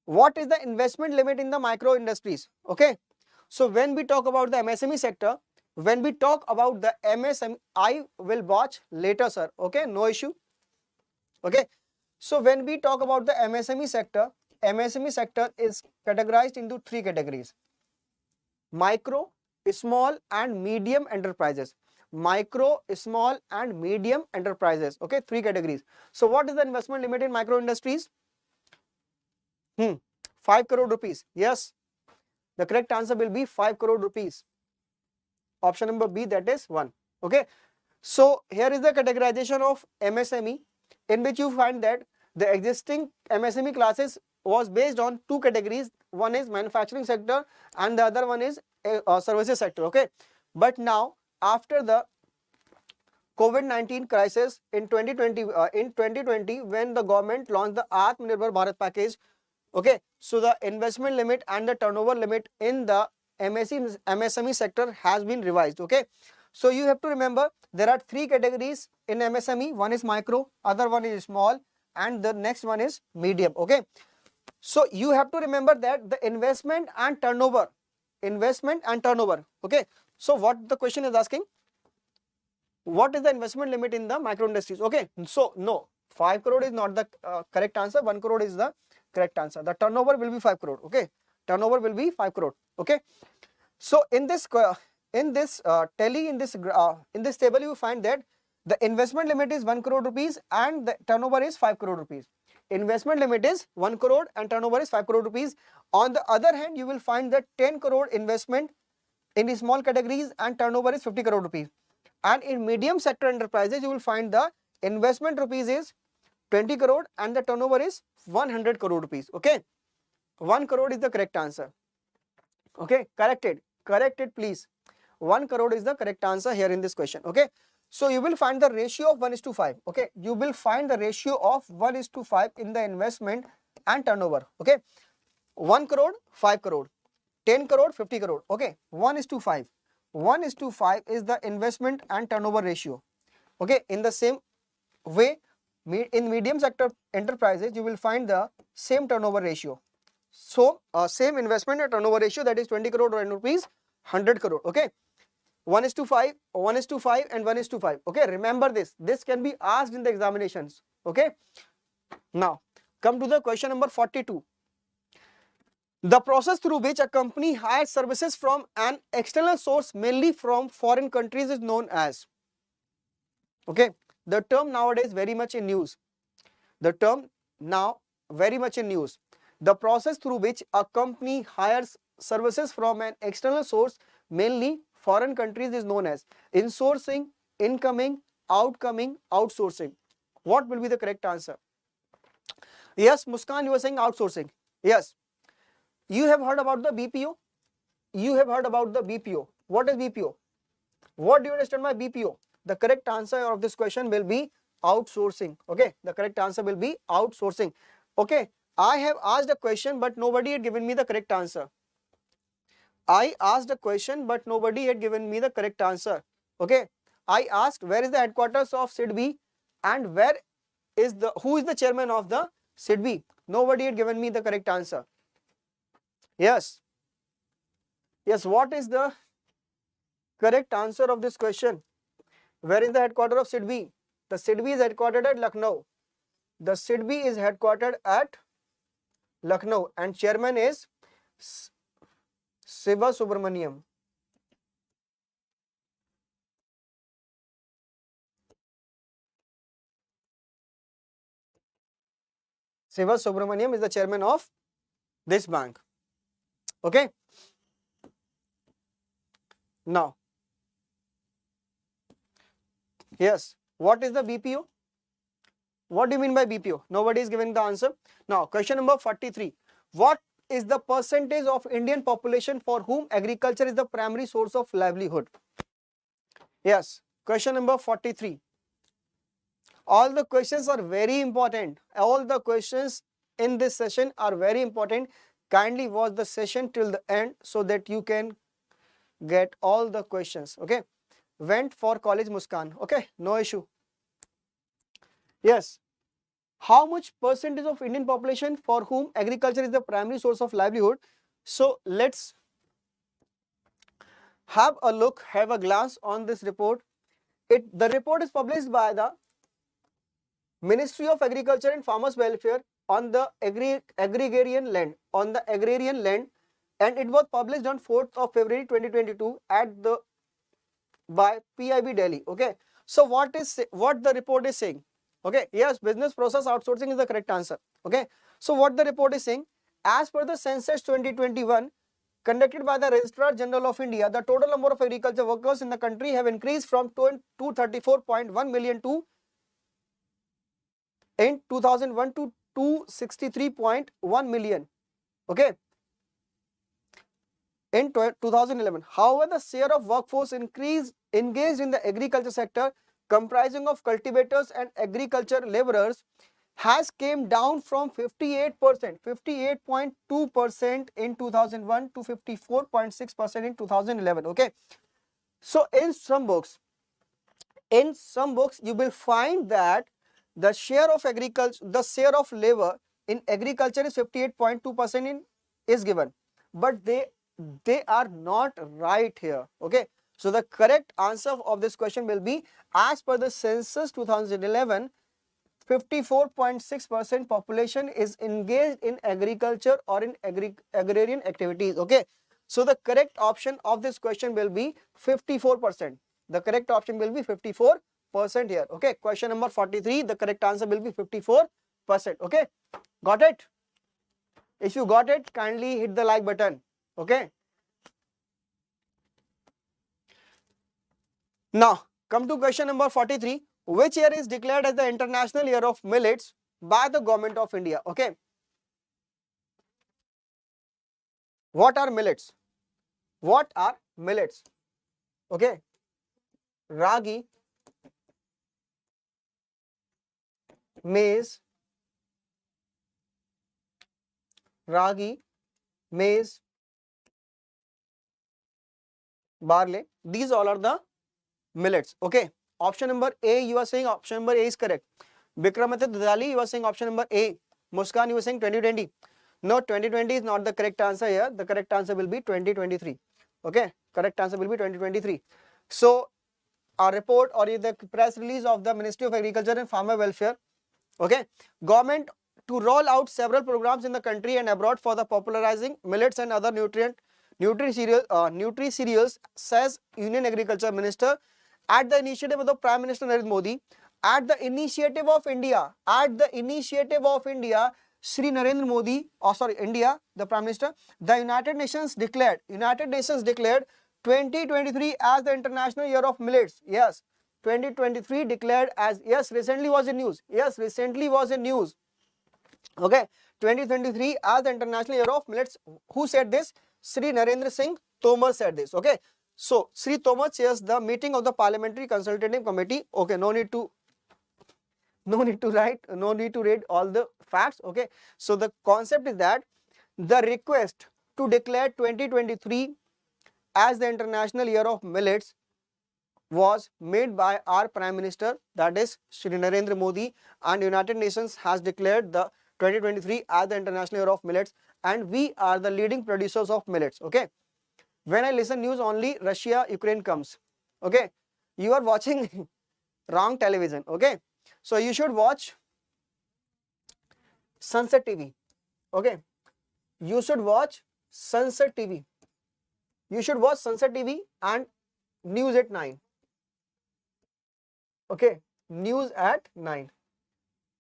What is the investment limit in the micro industries? Okay, so when we talk about the MSME sector, when we talk about the MSME, I will watch later, sir. Okay, no issue. Okay, so when we talk about the MSME sector is categorized into three categories: micro, small and medium enterprises. Micro, small and medium enterprises. Okay, three categories. So what is the investment limit in micro industries? 5 crore rupees. Yes, the correct answer will be 5 crore rupees. Option number B, that is 1. Okay, so here is the categorization of MSME, in which you find that the existing MSME classes was based on two categories. One is manufacturing sector and the other one is services sector. Okay, but now after the COVID-19 crisis in 2020, when the government launched the Atmanirbhar Bharat package, okay, so the investment limit and the turnover limit in the MSME sector has been revised. Okay, so you have to remember there are three categories in MSME. One is micro, other one is small, and the next one is medium. Okay, so you have to remember that the investment and turnover. Okay, so what the question is asking, what is the investment limit in the micro industries? Okay, so no, 5 crore is not the correct answer. 1 crore is the correct answer. The turnover will be 5 crore. Okay, turnover will be 5 crore. Okay, so in this table you find that the investment limit is 1 crore rupees and the turnover is 5 crore rupees. Investment limit is 1 crore and turnover is 5 crore rupees. On the other hand, you will find that 10 crore investment in the small categories and turnover is 50 crore rupees. And in medium sector enterprises, you will find the investment rupees is 20 crore and the turnover is 100 crore rupees. Okay, 1 crore is the correct answer. Okay, correct it please. 1 crore is the correct answer here in this question. Okay, so you will find the ratio of 1:5. Okay, you will find the ratio of 1:5 in the investment and turnover. Okay, 1 crore, 5 crore, 10 crore, 50 crore. Okay, 1:5. 1:5 is the investment and turnover ratio. Okay, in the same way, in medium sector enterprises, you will find the same turnover ratio. So, same investment and turnover ratio, that is 20 crore rupees, 100 crore. Okay, 1:5, 1:5 and 1:5. Okay, remember this. This can be asked in the examinations. Okay, now come to the question number 42. The process through which a company hires services from an external source, mainly from foreign countries, is known as. Okay, the term nowadays very much in news. The term now very much in news. The process through which a company hires services from an external source, mainly foreign countries, is known as insourcing, incoming, outcoming, outsourcing. What will be the correct answer? Yes, Muskan, you are saying outsourcing. Yes. You have heard about the BPO? You have heard about the BPO. What is BPO? What do you understand by BPO? The correct answer of this question will be outsourcing. Okay, the correct answer will be outsourcing. Okay, I have asked a question but nobody had given me the correct answer. I asked a question but nobody had given me the correct answer. Okay, I asked where is the headquarters of SIDBI and who is the chairman of the SIDBI. Nobody had given me the correct answer. Yes. Yes, what is the correct answer of this question? Where is the headquarters of SIDBI? The SIDBI is headquartered at Lucknow. The SIDBI is headquartered at Lucknow and chairman is Siva Subramaniam. Siva Subramaniam is the chairman of this bank. Okay. Now, yes, what is the BPO? What do you mean by BPO? Nobody is giving the answer. Now, question number 43. What is the percentage of Indian population for whom agriculture is the primary source of livelihood? Yes, question number 43. All the questions are very important. All the questions in this session are very important. Kindly watch the session till the end so that you can get all the questions. Okay. Went for college Muskan. Okay, no issue. Yes. How much percentage of Indian population for whom agriculture is the primary source of livelihood? So let's have a look, have a glance on this report. The report is published by the Ministry of Agriculture and Farmers Welfare on the agrarian land, and it was published on 4th of February 2022 by PIB Delhi. Okay, so what the report is saying? Okay, yes, business process outsourcing is the correct answer. Okay, so what the report is saying, as per the census 2021 conducted by the Registrar General of India, the total number of agriculture workers in the country have increased from 234.1 million in 2001 to 263.1 million. Okay, in 2011. However, the share of workforce engaged in the agriculture sector, comprising of cultivators and agriculture laborers, has came down from 58.2% in 2001 to 54.6% in 2011. Okay, so in some books you will find that the share of labor in agriculture is 58.2% is given, but they are not right here. Okay, so the correct answer of this question will be, as per the census 2011, 54.6% population is engaged in agriculture or in agrarian activities. Okay, so the correct option of this question will be 54%. The correct option will be 54% here. Okay, question number 43, the correct answer will be 54%. Okay, got it? If you got it, kindly hit the like button. Okay, now come to question number 43. Which year is declared as the International Year of Millets by the Government of India? Okay, what are millets? What are millets? Okay, ragi, maize, barley, these all are the millets. Okay, option number A, you are saying option number A is correct. Vikramaditya Dudali, you are saying option number A. Muskan, you are saying 2020. No, 2020 is not the correct answer here. The correct answer will be 2023. Okay, correct answer will be 2023. So a report or the press release of the Ministry of Agriculture and Farmer Welfare, okay, government to roll out several programs in the country and abroad for the popularizing millets and other nutri cereals, says Union Agriculture Minister, at the initiative of the Prime Minister Narendra Modi, at the initiative of India, Shri Narendra Modi, India, the Prime Minister, the United Nations declared 2023 as the International Year of Millets. Yes, 2023 declared as, yes, recently was in news. Okay, 2023 as the International Year of Millets. Who said this? Shri Narendra Singh Tomar said this. Okay, so Shri Tomar chairs the meeting of the Parliamentary Consultative Committee. Okay, no need to read all the facts. Okay, so the concept is that the request to declare 2023 as the International Year of Millets was made by our Prime Minister, that is Shri Narendra Modi, and United Nations has declared the 2023 as the International Year of Millets, and we are the leading producers of millets. Okay, when I listen news, only Russia Ukraine comes. Okay, you are watching wrong television. Okay, so you should watch Sunset TV. Okay, you should watch Sunset TV. And news at 9. Okay, news at 9.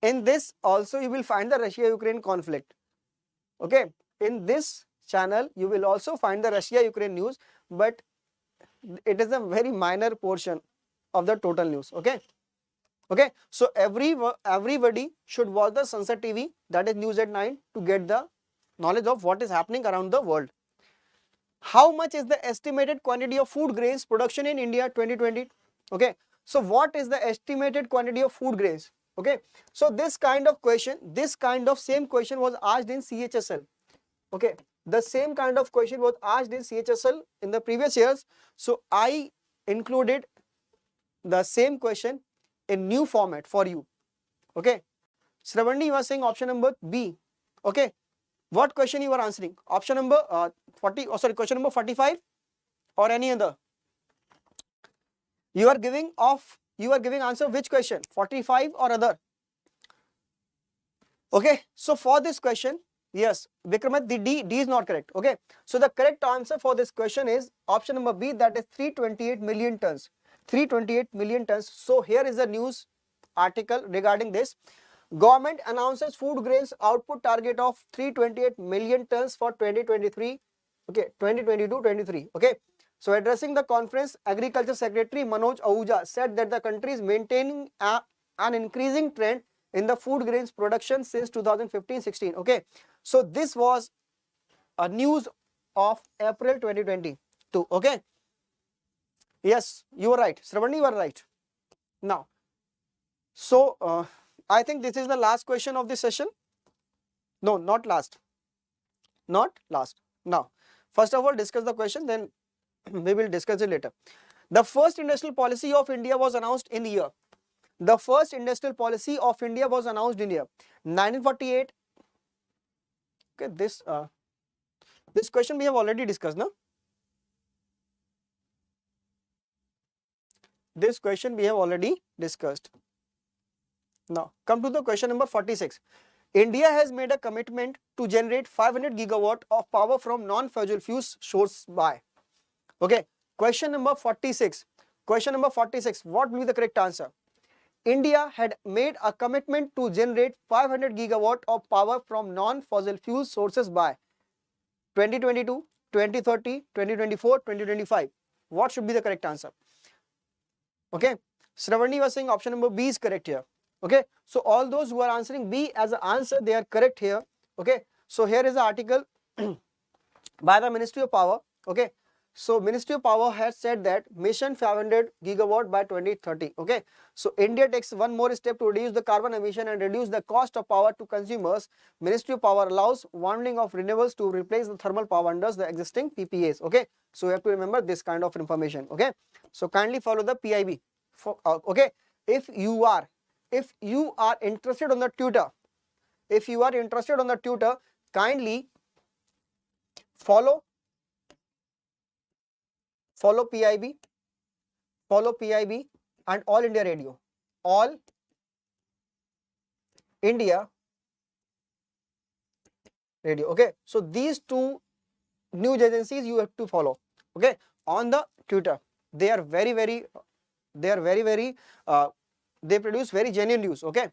In this also you will find the Russia-Ukraine conflict. Okay, in this channel you will also find the Russia-Ukraine news, but it is a very minor portion of the total news. Okay. Okay, so everybody should watch the Sunset TV, that is News at 9, to get the knowledge of what is happening around the world. How much is the estimated quantity of food grains production in India 2020? Okay, so what is the estimated quantity of food grains? Okay, so this kind of question, same question was asked in CHSL. Okay, the same kind of question was asked in CHSL in the previous years. So I included the same question in new format for you. Okay, Shravani, you are saying option number B. Okay, what question you are answering? Option number 40, oh sorry, question number 45 or any other? You are giving answer which question, 45 or other? Okay, so for this question, yes, Vikramat, the D is not correct. Okay, so the correct answer for this question is option number B, that is 328 million tons. 328 million tons. So here is a news article regarding this. Government announces food grains output target of 328 million tons for 2023. Okay, 2022-23. Okay, so addressing the conference, Agriculture Secretary Manoj Ahuja said that the country is maintaining an increasing trend in the food grains production since 2015-16. Okay, so this was a news of April 2022. Okay, yes, you are right, Shravani, you are right. Now, so I think this is the last question of this session. No, not last. Not last. Now, first of all, discuss the question, then we will discuss it later. The first industrial policy of India was announced in the year. The first industrial policy of India was announced in year 1948. Okay, this question we have already discussed, no? This question we have already discussed. Now, come to the question number 46. India has made a commitment to generate 500 gigawatt of power from non-fossil fuels sources by. Okay, question number 46. Question number 46. What will be the correct answer? India had made a commitment to generate 500 gigawatt of power from non-fossil fuel sources by 2022, 2030, 2024, 2025. What should be the correct answer? Okay, Shravani was saying option number B is correct here. Okay, so all those who are answering B as an answer, they are correct here. Okay, so here is the article by the Ministry of Power. Okay, so Ministry of Power has said that mission 500 gigawatt by 2030. Okay, so India takes one more step to reduce the carbon emission and reduce the cost of power to consumers. Ministry of Power allows winding of renewables to replace the thermal power under the existing PPAs. Okay, so you have to remember this kind of information. Okay, so kindly follow the PIB. Okay, if you are interested on the tutor, kindly follow PIB and All India Radio. All India Radio. Okay, so these two news agencies you have to follow. Okay, on the tutor, they are very they produce very genuine news. Okay,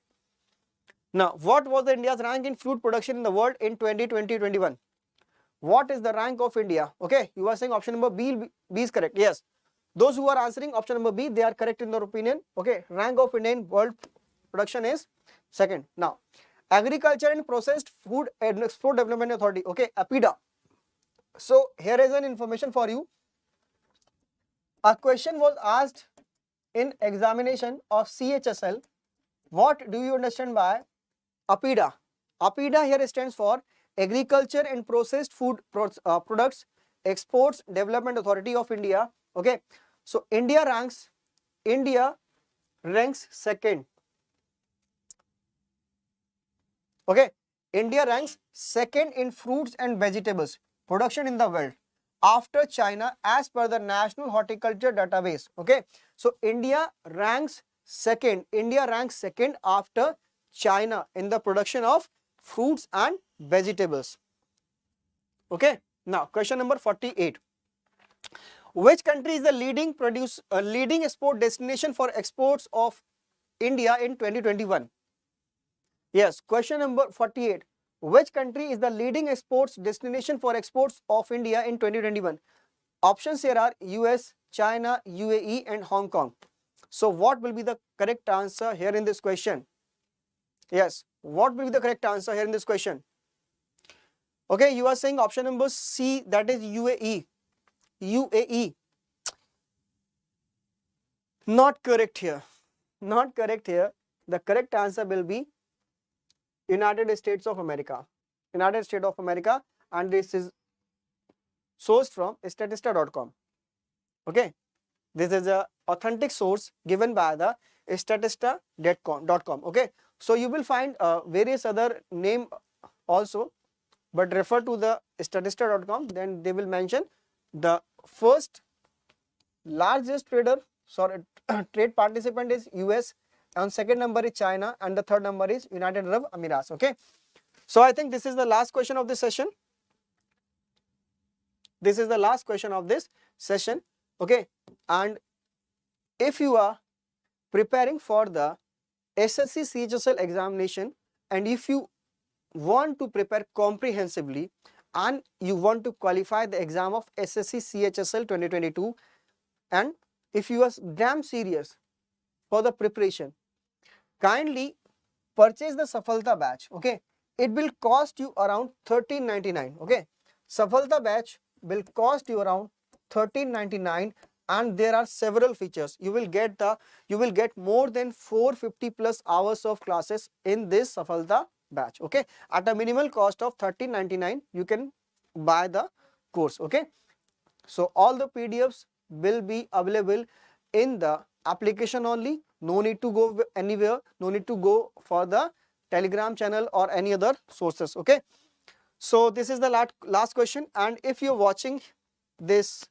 now what was the India's rank in fruit production in the world in 2020-21? What is the rank of India? Okay, you are saying option number B is correct. Yes, those who are answering option number B, they are correct in their opinion. Okay, rank of India in world production is second. Now, Agriculture and Processed Food and Export Development Authority. Okay, APIDA. So here is an information for you. A question was asked in examination of CHSL. What do you understand by APIDA? APIDA here stands for Agriculture and Processed Food Products Exports Development Authority of India. Okay, so India ranks second. Okay, India ranks second in fruits and vegetables production in the world after China as per the National Horticulture Database. Okay, so India ranks second after China in the production of fruits and vegetables. Okay, now question number 48. Which country is the leading export destination for exports of India in 2021? Yes, question number 48. Which country is the leading exports destination for exports of India in 2021? Options here are US, China, UAE and Hong Kong. So what will be the correct answer here in this question? Yes, what will be the correct answer here in this question? Okay, you are saying option number C, that is UAE. UAE. Not correct here. Not correct here. The correct answer will be United States of America. United States of America, and this is sourced from statista.com. Okay, this is a authentic source given by the statista.com. Okay, so you will find various other name also, but refer to the statista.com, then they will mention the first largest trade participant is US, and second number is China, and the third number is United Arab Emirates. Okay, so I think this is the last question of this session. This is the last question of this session. Okay, and if you are preparing for the SSC CHSL examination, and if you want to prepare comprehensively and you want to qualify the exam of SSC CHSL 2022, and if you are damn serious for the preparation, kindly purchase the SAFALTA batch. Okay, it will cost you around 1399. Okay, SAFALTA batch will cost you around 1399, and there are several features. You will get more than 450 plus hours of classes in this SAFALTA batch. Okay, at a minimal cost of 1399 you can buy the course. Okay, so all the PDFs will be available in the application only. No need to go anywhere, no need to go for the Telegram channel or any other sources. Okay, so this is the last question, and if you're watching this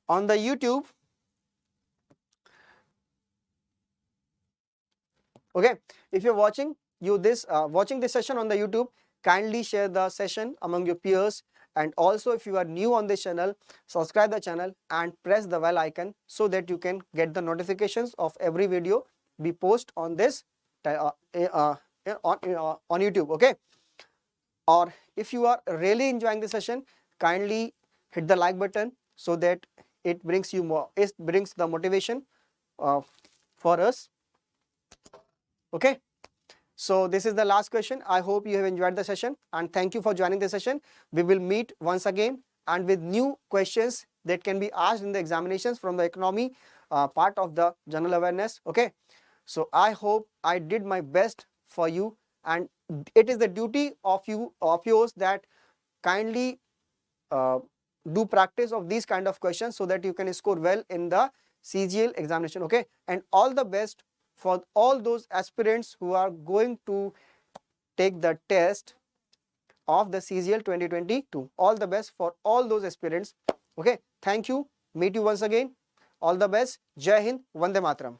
on the YouTube, okay, if you're watching this session on the YouTube, kindly share the session among your peers, and also if you are new on this channel, subscribe the channel and press the bell icon so that you can get the notifications of every video we post on this on YouTube. Okay, or if you are really enjoying the session, kindly hit the like button so that it brings the motivation for us. Okay, so this is the last question. I hope you have enjoyed the session, and thank you for joining the session. We will meet once again and with new questions that can be asked in the examinations from the economy part of the general awareness. Okay, so I hope I did my best for you, and it is the duty of yours that kindly do practice of these kind of questions so that you can score well in the CGL examination. Okay, and all the best for all those aspirants who are going to take the test of the CGL 2022. All the best for all those aspirants. Okay, thank you. Meet you once again. All the best. Jai Hind. Vande Mataram.